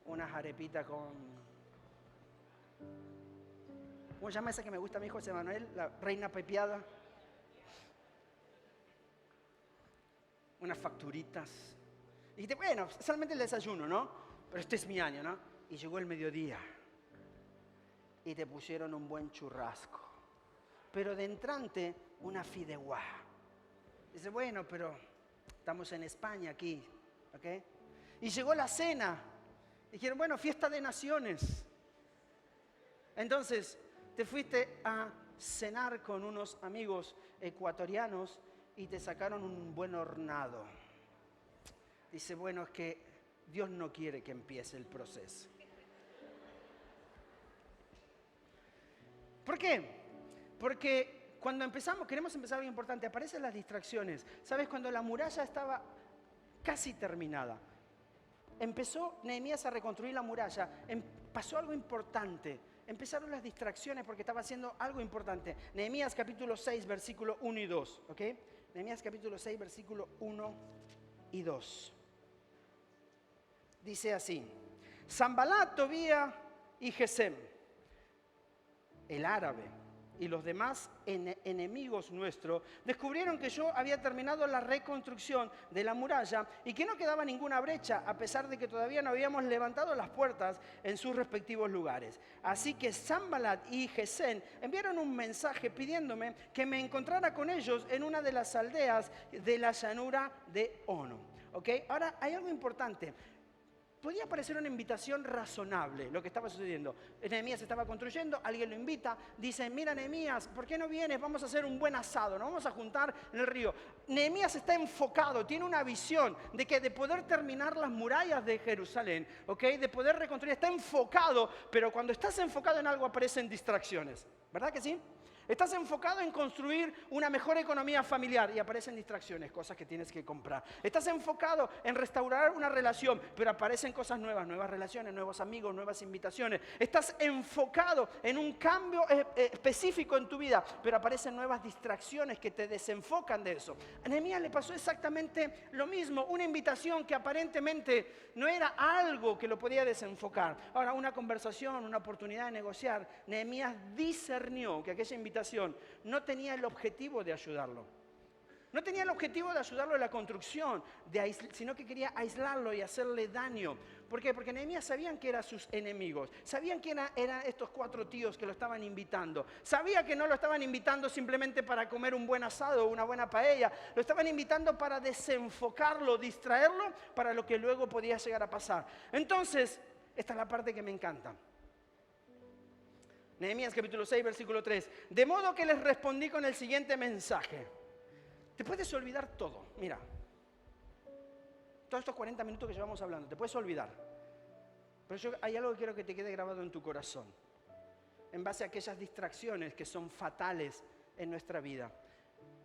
unas arepitas con... ¿Cómo se llama esa que me gusta a mi hijo José Manuel? La reina pepiada. Unas facturitas. Y dijiste, bueno, solamente el desayuno, ¿no? Pero este es mi año, ¿no? Y llegó el mediodía y te pusieron un buen churrasco. Pero de entrante, una fideuá. Dice, bueno, pero estamos en España aquí, ¿ok? Y llegó la cena. Dijeron, bueno, fiesta de naciones. Entonces, te fuiste a cenar con unos amigos ecuatorianos y te sacaron un buen hornado. Dice, bueno, es que Dios no quiere que empiece el proceso. ¿Por qué? Porque cuando queremos empezar algo importante, aparecen las distracciones. ¿Sabes? Cuando la muralla estaba casi terminada, empezó Nehemías a reconstruir la muralla, pasó algo importante. Empezaron las distracciones porque estaba haciendo algo importante. Nehemías capítulo 6, versículo 1 y 2. ¿Ok? Nehemías capítulo 6, versículo 1 y 2. Dice así. Sanbalat, Tobía y Gesem, el árabe, y los demás enemigos nuestros, descubrieron que yo había terminado la reconstrucción de la muralla y que no quedaba ninguna brecha, a pesar de que todavía no habíamos levantado las puertas en sus respectivos lugares. Así que Sanbalat y Gesem enviaron un mensaje pidiéndome que me encontrara con ellos en una de las aldeas de la llanura de Ono. ¿Ok? Ahora, hay algo importante. Podía parecer una invitación razonable lo que estaba sucediendo. Nehemías estaba construyendo, alguien lo invita, dice, mira Nehemías, ¿por qué no vienes? Vamos a hacer un buen asado, nos vamos a juntar en el río. Nehemías está enfocado, tiene una visión de poder terminar las murallas de Jerusalén, ¿ok? De poder reconstruir, está enfocado, pero cuando estás enfocado en algo aparecen distracciones, ¿verdad que sí? Estás enfocado en construir una mejor economía familiar y aparecen distracciones, cosas que tienes que comprar. Estás enfocado en restaurar una relación, pero aparecen cosas nuevas, nuevas relaciones, nuevos amigos, nuevas invitaciones. Estás enfocado en un cambio específico en tu vida, pero aparecen nuevas distracciones que te desenfocan de eso. A Nehemías le pasó exactamente lo mismo, una invitación que aparentemente no era algo que lo podía desenfocar. Ahora, una conversación, una oportunidad de negociar, Nehemías discernió que aquella invitación no tenía el objetivo de ayudarlo. No tenía el objetivo de ayudarlo en la construcción, sino que quería aislarlo y hacerle daño. ¿Por qué? Porque Nehemías sabían que eran sus enemigos. Sabían que eran estos 4 tíos que lo estaban invitando. Sabía que no lo estaban invitando simplemente para comer un buen asado o una buena paella. Lo estaban invitando para desenfocarlo, distraerlo para lo que luego podía llegar a pasar. Entonces, esta es la parte que me encanta. Nehemías capítulo 6, versículo 3. De modo que les respondí con el siguiente mensaje. Te puedes olvidar todo. Mira, todos estos 40 minutos que llevamos hablando, te puedes olvidar. Pero hay algo que quiero que te quede grabado en tu corazón. En base a aquellas distracciones que son fatales en nuestra vida.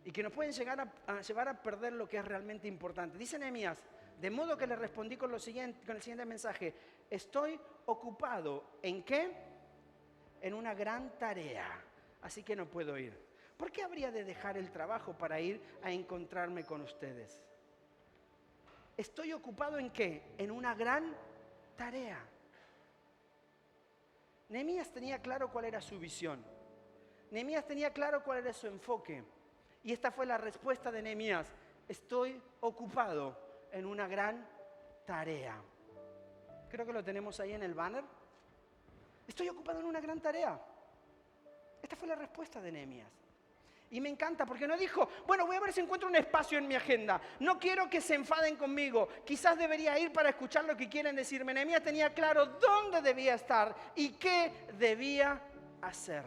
Y que nos pueden llevar a perder lo que es realmente importante. Dice Nehemías, de modo que les respondí con el siguiente mensaje. Estoy ocupado, ¿en qué? en una gran tarea, así que no puedo ir. ¿Por qué habría de dejar el trabajo para ir a encontrarme con ustedes? ¿Estoy ocupado en qué? En una gran tarea. Nehemías tenía claro cuál era su visión. Nehemías tenía claro cuál era su enfoque. Y esta fue la respuesta de Nehemías. Estoy ocupado en una gran tarea. Creo que lo tenemos ahí en el banner. Estoy ocupado en una gran tarea. Esta fue la respuesta de Nehemías. Y me encanta porque no dijo, bueno, voy a ver si encuentro un espacio en mi agenda. No quiero que se enfaden conmigo. Quizás debería ir para escuchar lo que quieren decirme. Nehemías tenía claro dónde debía estar y qué debía hacer.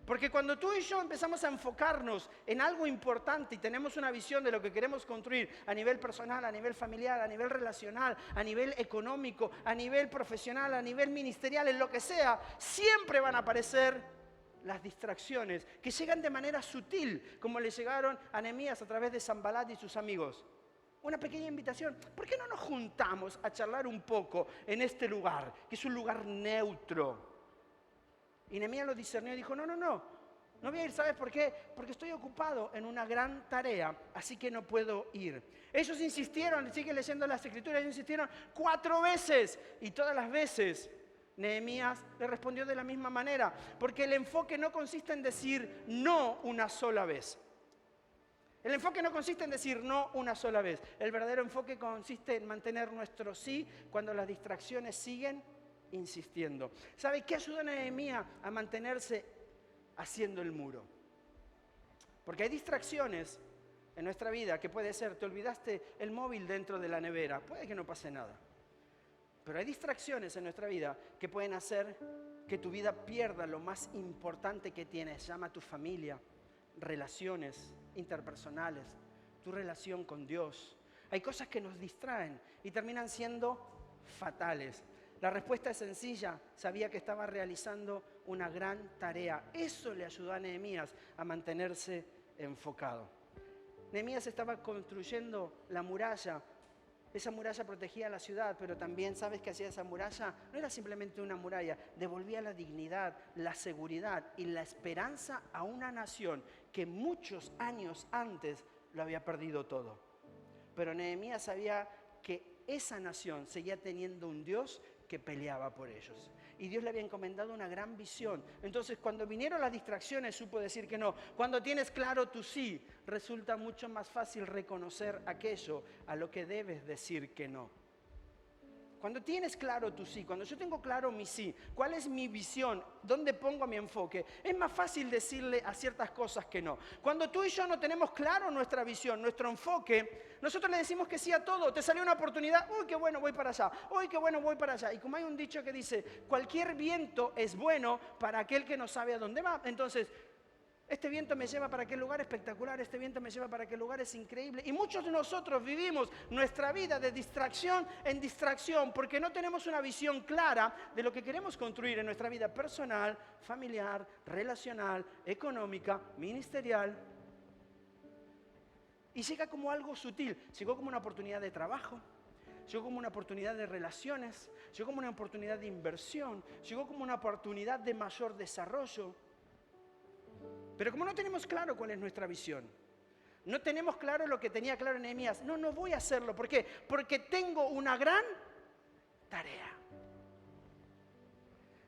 Porque cuando tú y yo empezamos a enfocarnos en algo importante y tenemos una visión de lo que queremos construir a nivel personal, a nivel familiar, a nivel relacional, a nivel económico, a nivel profesional, a nivel ministerial, en lo que sea, siempre van a aparecer las distracciones que llegan de manera sutil, como le llegaron a Nehemías a través de Sanbalat y sus amigos. Una pequeña invitación. ¿Por qué no nos juntamos a charlar un poco en este lugar, que es un lugar neutro? Y Nehemías lo discernió y dijo, no voy a ir, ¿sabes por qué? Porque estoy ocupado en una gran tarea, así que no puedo ir. Ellos insistieron, sigue leyendo las escrituras, ellos insistieron 4 veces y todas las veces Nehemías le respondió de la misma manera, porque el enfoque no consiste en decir no una sola vez. El enfoque no consiste en decir no una sola vez. El verdadero enfoque consiste en mantener nuestro sí cuando las distracciones siguen insistiendo. ¿Sabe qué ayudó a Nehemías a mantenerse haciendo el muro? Porque hay distracciones en nuestra vida que puede ser, te olvidaste el móvil dentro de la nevera, puede que no pase nada. Pero hay distracciones en nuestra vida que pueden hacer que tu vida pierda lo más importante que tienes. Llama a tu familia, relaciones interpersonales, tu relación con Dios. Hay cosas que nos distraen y terminan siendo fatales. La respuesta es sencilla. Sabía que estaba realizando una gran tarea. Eso le ayudó a Nehemías a mantenerse enfocado. Nehemías estaba construyendo la muralla. Esa muralla protegía la ciudad, pero también, ¿sabes qué hacía esa muralla? No era simplemente una muralla, devolvía la dignidad, la seguridad y la esperanza a una nación que muchos años antes lo había perdido todo. Pero Nehemías sabía que esa nación seguía teniendo un Dios que peleaba por ellos. Y Dios le había encomendado una gran visión. Entonces, cuando vinieron las distracciones, supo decir que no. Cuando tienes claro tu sí, resulta mucho más fácil reconocer aquello a lo que debes decir que no. Cuando tienes claro tu sí, cuando yo tengo claro mi sí, cuál es mi visión, dónde pongo mi enfoque, es más fácil decirle a ciertas cosas que no. Cuando tú y yo no tenemos claro nuestra visión, nuestro enfoque, nosotros le decimos que sí a todo. Te salió una oportunidad, uy, qué bueno, voy para allá, uy, qué bueno, voy para allá. Y como hay un dicho que dice, cualquier viento es bueno para aquel que no sabe a dónde va. Entonces, este viento me lleva para aquel lugar espectacular, este viento me lleva para aquel lugar es increíble. Y muchos de nosotros vivimos nuestra vida de distracción en distracción porque no tenemos una visión clara de lo que queremos construir en nuestra vida personal, familiar, relacional, económica, ministerial. Y llega como algo sutil, llegó como una oportunidad de trabajo, llegó como una oportunidad de relaciones, llegó como una oportunidad de inversión, llegó como una oportunidad de mayor desarrollo. Pero como no tenemos claro cuál es nuestra visión, no tenemos claro lo que tenía claro Nehemías, no voy a hacerlo. ¿Por qué? Porque tengo una gran tarea.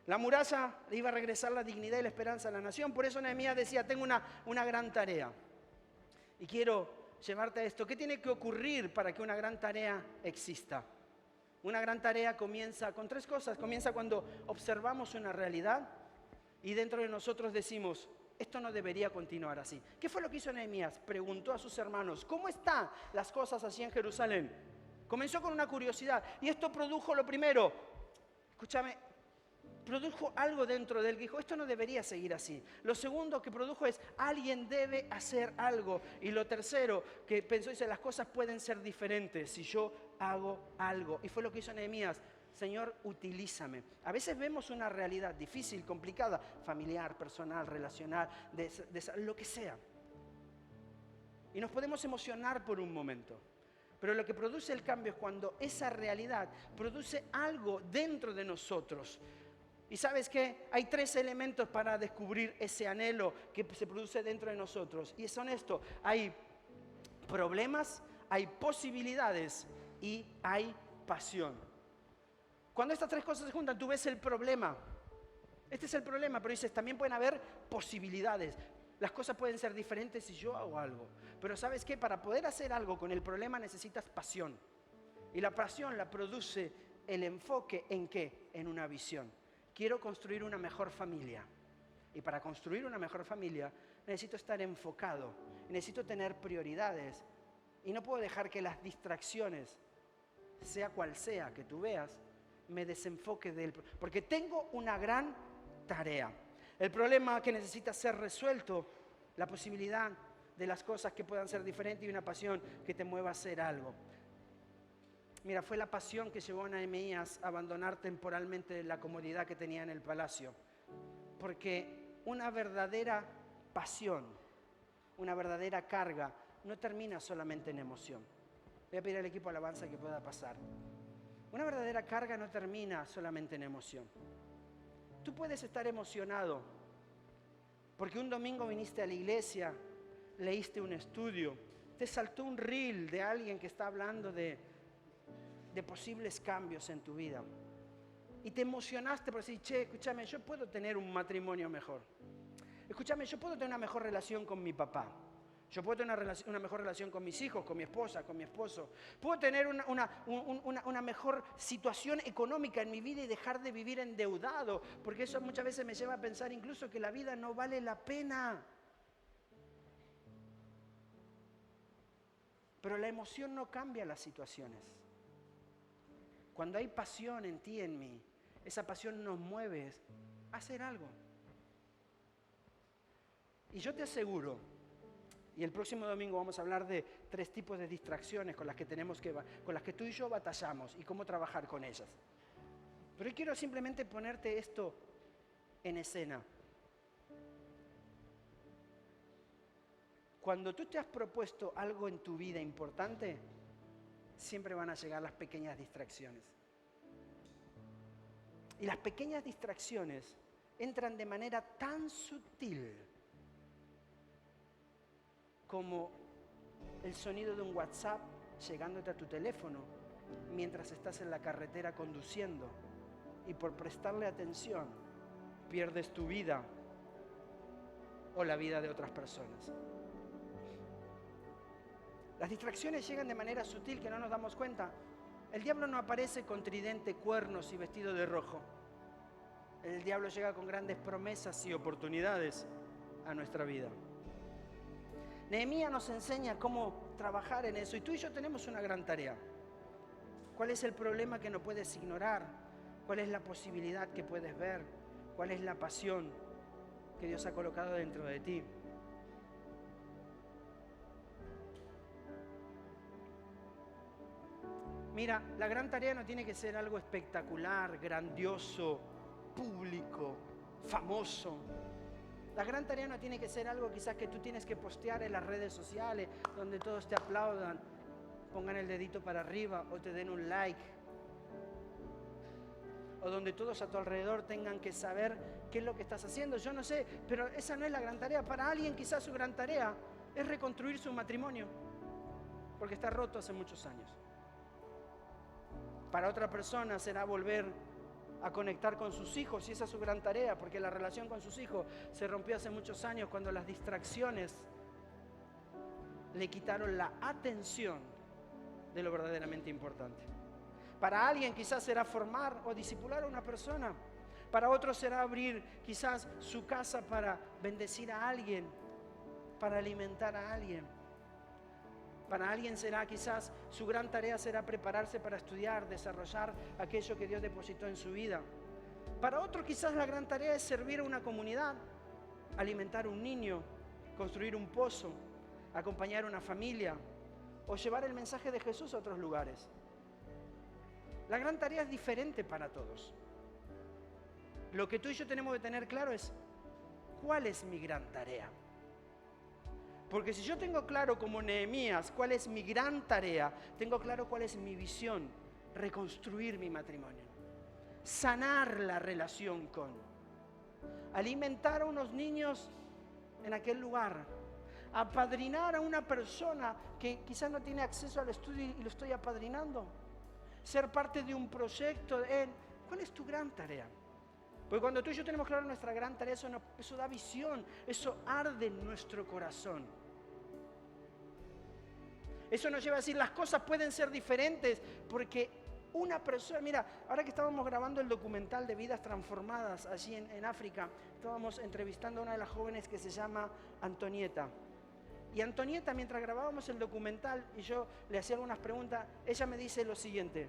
La muralla le iba a regresar la dignidad y la esperanza a la nación, por eso Nehemías decía, tengo una gran tarea. Y quiero llevarte a esto. ¿Qué tiene que ocurrir para que una gran tarea exista? Una gran tarea comienza con 3 cosas. Comienza cuando observamos una realidad y dentro de nosotros decimos, esto no debería continuar así. ¿Qué fue lo que hizo Nehemías? Preguntó a sus hermanos, ¿cómo están las cosas así en Jerusalén? Comenzó con una curiosidad y esto produjo lo primero. Escúchame, produjo algo dentro de él que dijo, esto no debería seguir así. Lo segundo que produjo es, alguien debe hacer algo. Y lo tercero que pensó, dice, las cosas pueden ser diferentes si yo hago algo. Y fue lo que hizo Nehemías. Señor, utilízame. A veces vemos una realidad difícil, complicada, familiar, personal, relacional, de lo que sea. Y nos podemos emocionar por un momento. Pero lo que produce el cambio es cuando esa realidad produce algo dentro de nosotros. Y ¿sabes qué? Hay 3 elementos para descubrir ese anhelo que se produce dentro de nosotros. Y son estos. Hay problemas, hay posibilidades y hay pasión. Cuando estas 3 cosas se juntan, tú ves el problema. Este es el problema, pero dices, también pueden haber posibilidades. Las cosas pueden ser diferentes si yo hago algo. Pero ¿sabes qué? Para poder hacer algo con el problema necesitas pasión. Y la pasión la produce el enfoque ¿en qué? En una visión. Quiero construir una mejor familia. Y para construir una mejor familia necesito estar enfocado. Necesito tener prioridades. Y no puedo dejar que las distracciones, sea cual sea que tú veas, me desenfoque del... Porque tengo una gran tarea. El problema que necesita ser resuelto, la posibilidad de las cosas que puedan ser diferentes y una pasión que te mueva a hacer algo. Mira, fue la pasión que llevó a Nehemías a abandonar temporalmente la comodidad que tenía en el palacio. Porque una verdadera pasión, una verdadera carga, no termina solamente en emoción. Voy a pedir al equipo de alabanza que pueda pasar. Una verdadera carga no termina solamente en emoción. Tú puedes estar emocionado porque un domingo viniste a la iglesia, leíste un estudio, te saltó un reel de alguien que está hablando de posibles cambios en tu vida. Y te emocionaste por decir, che, escúchame, yo puedo tener un matrimonio mejor. Escúchame, yo puedo tener una mejor relación con mi papá. Yo puedo tener una mejor relación con mis hijos, con mi esposa, con mi esposo. Puedo tener una mejor situación económica en mi vida y dejar de vivir endeudado. Porque eso muchas veces me lleva a pensar incluso que la vida no vale la pena. Pero la emoción no cambia las situaciones. Cuando hay pasión en ti, en mí, esa pasión nos mueve a hacer algo. Y yo te aseguro, y el próximo domingo vamos a hablar de 3 tipos de distracciones con las que tú y yo batallamos y cómo trabajar con ellas. Pero hoy quiero simplemente ponerte esto en escena. Cuando tú te has propuesto algo en tu vida importante, siempre van a llegar las pequeñas distracciones. Y las pequeñas distracciones entran de manera tan sutil como el sonido de un WhatsApp llegándote a tu teléfono mientras estás en la carretera conduciendo y por prestarle atención pierdes tu vida o la vida de otras personas. Las distracciones llegan de manera sutil que no nos damos cuenta. El diablo no aparece con tridente, cuernos y vestido de rojo. El diablo llega con grandes promesas y oportunidades a nuestra vida. Nehemías nos enseña cómo trabajar en eso y tú y yo tenemos una gran tarea. ¿Cuál es el problema que no puedes ignorar? ¿Cuál es la posibilidad que puedes ver? ¿Cuál es la pasión que Dios ha colocado dentro de ti? Mira, la gran tarea no tiene que ser algo espectacular, grandioso, público, famoso. La gran tarea no tiene que ser algo quizás que tú tienes que postear en las redes sociales, donde todos te aplaudan, pongan el dedito para arriba o te den un like. O donde todos a tu alrededor tengan que saber qué es lo que estás haciendo. Yo no sé, pero esa no es la gran tarea. Para alguien quizás su gran tarea es reconstruir su matrimonio, porque está roto hace muchos años. Para otra persona será volver a conectar con sus hijos y esa es su gran tarea, porque la relación con sus hijos se rompió hace muchos años cuando las distracciones le quitaron la atención de lo verdaderamente importante. Para alguien quizás será formar o discipular a una persona. Para otro será abrir quizás su casa para bendecir a alguien, para alimentar a alguien. Para alguien será quizás su gran tarea será prepararse para estudiar, desarrollar aquello que Dios depositó en su vida. Para otro quizás la gran tarea es servir a una comunidad, alimentar a un niño, construir un pozo, acompañar a una familia o llevar el mensaje de Jesús a otros lugares. La gran tarea es diferente para todos. Lo que tú y yo tenemos que tener claro es ¿cuál es mi gran tarea? Porque si yo tengo claro como Nehemías cuál es mi gran tarea, tengo claro cuál es mi visión, reconstruir mi matrimonio. sanar la relación con, alimentar a unos niños en aquel lugar, apadrinar a una persona que quizás no tiene acceso al estudio y lo estoy apadrinando, ser parte de un proyecto. ¿Cuál es tu gran tarea? Porque cuando tú y yo tenemos claro nuestra gran tarea, eso da visión, eso arde en nuestro corazón. Eso nos lleva a decir, las cosas pueden ser diferentes, porque una persona, mira, ahora que estábamos grabando el documental de Vidas Transformadas allí en África, estábamos entrevistando a una de las jóvenes que se llama Antonieta. Y Antonieta, mientras grabábamos el documental y yo le hacía algunas preguntas, ella me dice lo siguiente: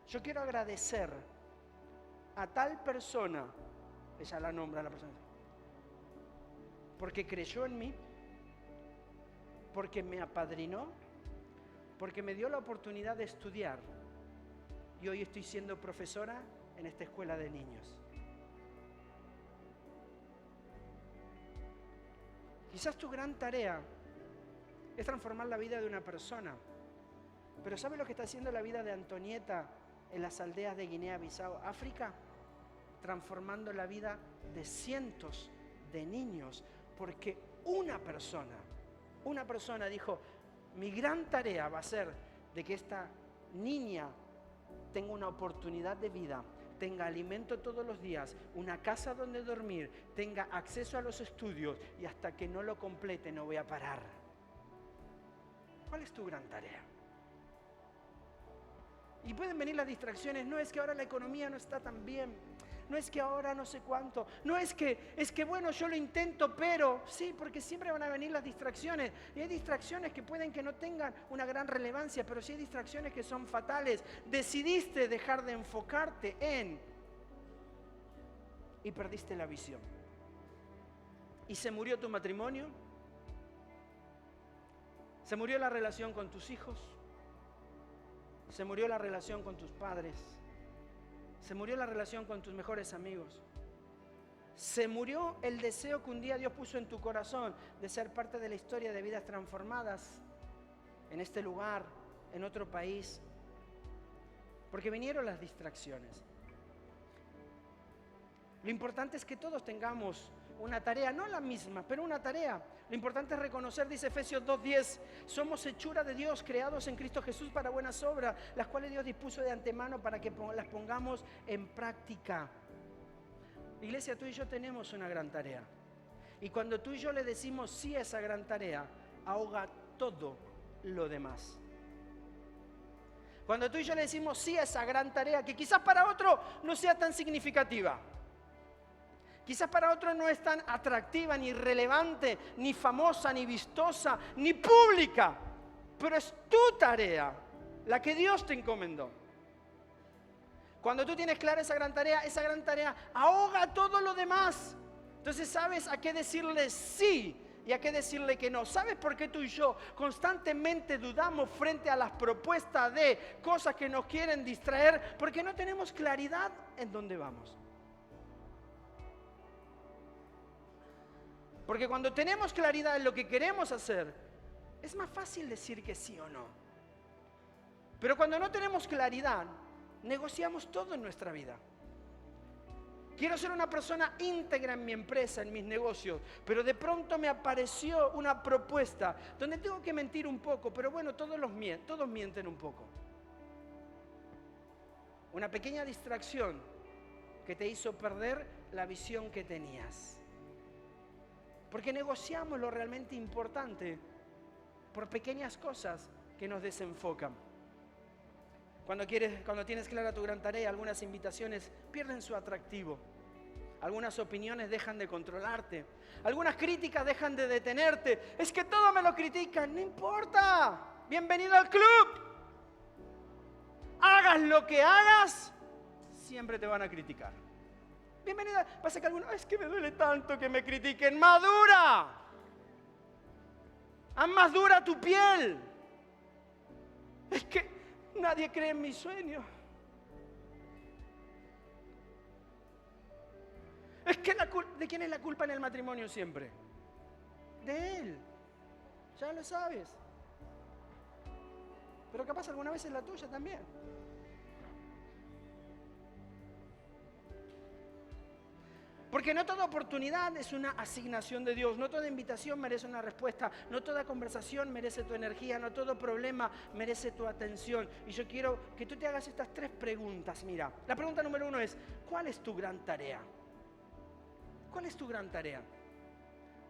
yo quiero agradecer a tal persona, ella la nombra a la persona, porque creyó en mí, porque me apadrinó, porque me dio la oportunidad de estudiar y hoy estoy siendo profesora en esta escuela de niños. Quizás tu gran tarea es transformar la vida de una persona, pero ¿sabe lo que está haciendo la vida de Antonieta en las aldeas de Guinea-Bissau, África? Transformando la vida de cientos de niños, porque una persona dijo, mi gran tarea va a ser de que esta niña tenga una oportunidad de vida, tenga alimento todos los días, una casa donde dormir, tenga acceso a los estudios y hasta que no lo complete no voy a parar. ¿Cuál es tu gran tarea? Y pueden venir las distracciones, no es que ahora la economía no está tan bien, no es que ahora no sé cuánto, no es que bueno, yo lo intento, pero sí, porque siempre van a venir las distracciones. Y hay distracciones que pueden que no tengan una gran relevancia, pero sí hay distracciones que son fatales. Decidiste dejar de enfocarte y perdiste la visión. Y se murió tu matrimonio, se murió la relación con tus hijos, se murió la relación con tus padres, se murió la relación con tus mejores amigos, se murió el deseo que un día Dios puso en tu corazón de ser parte de la historia de Vidas Transformadas en este lugar, en otro país, porque vinieron las distracciones. Lo importante es que todos tengamos una tarea, no la misma, pero una tarea. Lo importante es reconocer, dice Efesios 2:10, somos hechura de Dios, creados en Cristo Jesús para buenas obras, las cuales Dios dispuso de antemano para que las pongamos en práctica. Iglesia, tú y yo tenemos una gran tarea. Y cuando tú y yo le decimos sí a esa gran tarea, ahoga todo lo demás. Cuando tú y yo le decimos sí a esa gran tarea, que quizás para otro no sea tan significativa, quizás para otro no es tan atractiva, ni relevante, ni famosa, ni vistosa, ni pública, pero es tu tarea, la que Dios te encomendó. Cuando tú tienes clara esa gran tarea ahoga todo lo demás. Entonces sabes a qué decirle sí y a qué decirle que no. ¿Sabes por qué tú y yo constantemente dudamos frente a las propuestas de cosas que nos quieren distraer? Porque no tenemos claridad en dónde vamos. Porque cuando tenemos claridad en lo que queremos hacer, es más fácil decir que sí o no. Pero cuando no tenemos claridad, negociamos todo en nuestra vida. Quiero ser una persona íntegra en mi empresa, en mis negocios, pero de pronto me apareció una propuesta donde tengo que mentir un poco, pero bueno, todos mienten un poco. Una pequeña distracción que te hizo perder la visión que tenías. Porque negociamos lo realmente importante por pequeñas cosas que nos desenfocan. Cuando tienes clara tu gran tarea, algunas invitaciones pierden su atractivo. Algunas opiniones dejan de controlarte. Algunas críticas dejan de detenerte. Es que todo me lo critican. No importa. Bienvenido al club. Hagas lo que hagas, siempre te van a criticar. Bienvenida. Pasa que algunos, es que me duele tanto que me critiquen. ¡Madura! Haz más dura tu piel. Es que nadie cree en mi sueño. Es que ¿de quién es la culpa en el matrimonio siempre? De él. Ya lo sabes. Pero capaz alguna vez es la tuya también. Porque no toda oportunidad es una asignación de Dios, no toda invitación merece una respuesta, no toda conversación merece tu energía, no todo problema merece tu atención. Y yo quiero que tú te hagas estas 3 preguntas. Mira, la pregunta número 1 es, ¿cuál es tu gran tarea? ¿Cuál es tu gran tarea?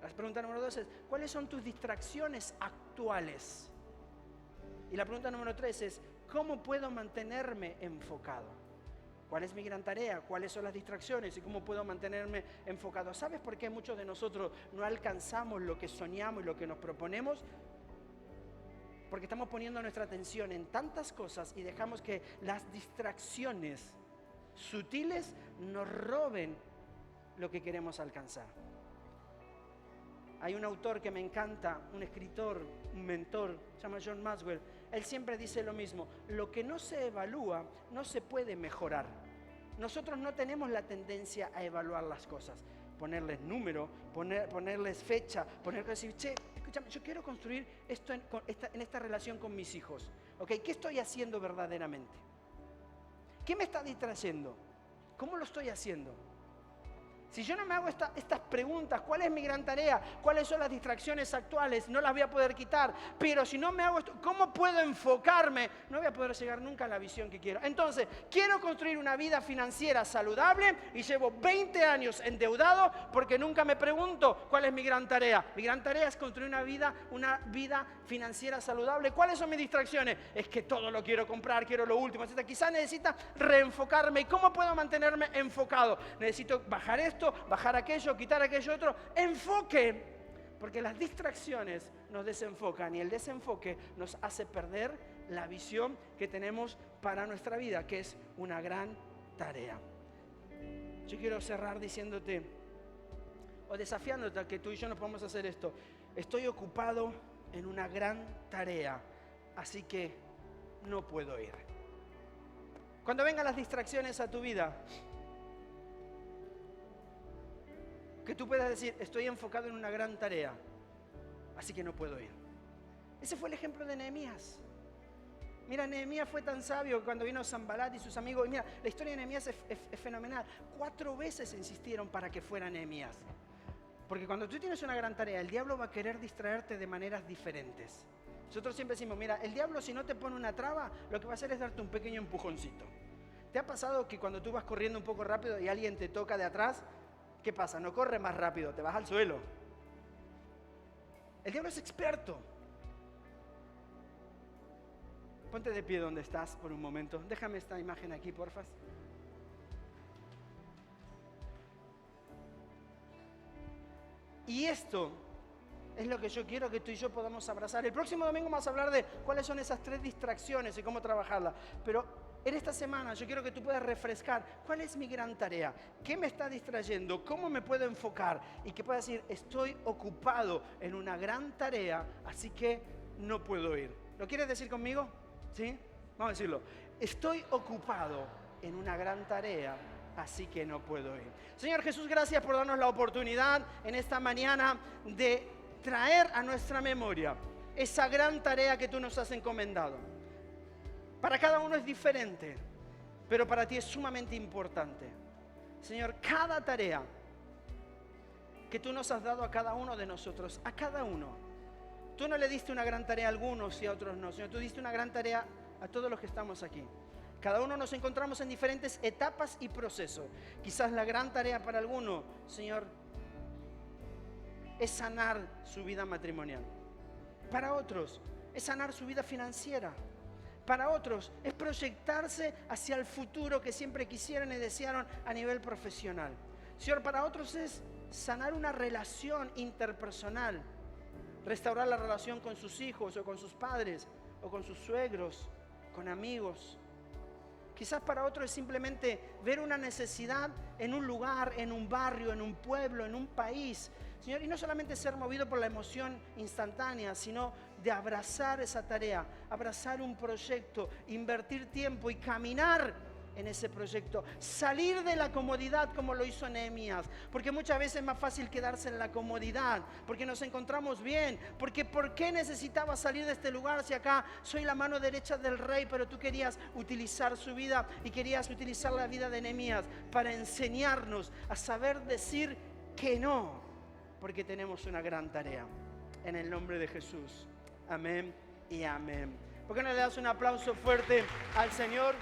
La pregunta número 2 es, ¿cuáles son tus distracciones actuales? Y la pregunta número 3 es, ¿cómo puedo mantenerme enfocado? ¿Cuál es mi gran tarea? ¿Cuáles son las distracciones? ¿Y cómo puedo mantenerme enfocado? ¿Sabes por qué muchos de nosotros no alcanzamos lo que soñamos y lo que nos proponemos? Porque estamos poniendo nuestra atención en tantas cosas y dejamos que las distracciones sutiles nos roben lo que queremos alcanzar. Hay un autor que me encanta, un escritor, un mentor, se llama John Maxwell. Él siempre dice lo mismo: lo que no se evalúa no se puede mejorar. Nosotros no tenemos la tendencia a evaluar las cosas, ponerles número, ponerles fecha, decir, che, escúchame, yo quiero construir esto en esta relación con mis hijos. ¿Okay? ¿Qué estoy haciendo verdaderamente? ¿Qué me está distrayendo? ¿Cómo lo estoy haciendo? Si yo no me hago estas preguntas, ¿cuál es mi gran tarea? ¿Cuáles son las distracciones actuales? No las voy a poder quitar. Pero si no me hago esto, ¿cómo puedo enfocarme? No voy a poder llegar nunca a la visión que quiero. Entonces, quiero construir una vida financiera saludable y llevo 20 años endeudado porque nunca me pregunto cuál es mi gran tarea. Mi gran tarea es construir una vida financiera saludable. ¿Cuáles son mis distracciones? Es que todo lo quiero comprar, quiero lo último, etc. Quizás necesita reenfocarme. ¿Y cómo puedo mantenerme enfocado? Necesito bajar esto, bajar aquello, quitar aquello otro. Enfoque, porque las distracciones nos desenfocan y el desenfoque nos hace perder la visión que tenemos para nuestra vida, que es una gran tarea. Yo quiero cerrar diciéndote o desafiándote a que tú y yo no podamos hacer esto. Estoy ocupado en una gran tarea, así que no puedo ir. Cuando vengan las distracciones a tu vida, que tú puedas decir, estoy enfocado en una gran tarea, así que no puedo ir. Ese fue el ejemplo de Nehemías. Mira, Nehemías fue tan sabio cuando vino Sanbalat y sus amigos. Y mira, la historia de Nehemías es fenomenal. 4 veces insistieron para que fuera Nehemías. Porque cuando tú tienes una gran tarea, el diablo va a querer distraerte de maneras diferentes. Nosotros siempre decimos, mira, el diablo si no te pone una traba, lo que va a hacer es darte un pequeño empujoncito. ¿Te ha pasado que cuando tú vas corriendo un poco rápido y alguien te toca de atrás, qué pasa? No corre más rápido, te vas al suelo. El diablo es experto. Ponte de pie donde estás por un momento. Déjame esta imagen aquí, porfa. Y esto es lo que yo quiero que tú y yo podamos abrazar. El próximo domingo vamos a hablar de cuáles son esas 3 distracciones y cómo trabajarlas. Pero en esta semana yo quiero que tú puedas refrescar cuál es mi gran tarea, qué me está distrayendo, cómo me puedo enfocar y que puedas decir, estoy ocupado en una gran tarea, así que no puedo ir. ¿Lo quieres decir conmigo? ¿Sí? Vamos a decirlo. Estoy ocupado en una gran tarea, así que no puedo ir. Señor Jesús, gracias por darnos la oportunidad en esta mañana de traer a nuestra memoria esa gran tarea que tú nos has encomendado. Para cada uno es diferente, pero para ti es sumamente importante. Señor, cada tarea que tú nos has dado a cada uno de nosotros, a cada uno, tú no le diste una gran tarea a algunos y a otros no, Señor, tú diste una gran tarea a todos los que estamos aquí. Cada uno nos encontramos en diferentes etapas y procesos. Quizás la gran tarea para alguno, Señor, es sanar su vida matrimonial. Para otros, es sanar su vida financiera. Para otros, es proyectarse hacia el futuro que siempre quisieron y desearon a nivel profesional. Señor, para otros es sanar una relación interpersonal, restaurar la relación con sus hijos o con sus padres o con sus suegros, con amigos. Quizás para otros es simplemente ver una necesidad en un lugar, en un barrio, en un pueblo, en un país. Señor, y no solamente ser movido por la emoción instantánea, sino de abrazar esa tarea, abrazar un proyecto, invertir tiempo y caminar en ese proyecto. Salir de la comodidad como lo hizo Nehemías. Porque muchas veces es más fácil quedarse en la comodidad. Porque nos encontramos bien. Porque ¿por qué necesitaba salir de este lugar si acá soy la mano derecha del rey? Pero tú querías utilizar su vida y querías utilizar la vida de Nehemías para enseñarnos a saber decir que no. Porque tenemos una gran tarea. En el nombre de Jesús. Amén y amén. ¿Por qué no le das un aplauso fuerte al Señor?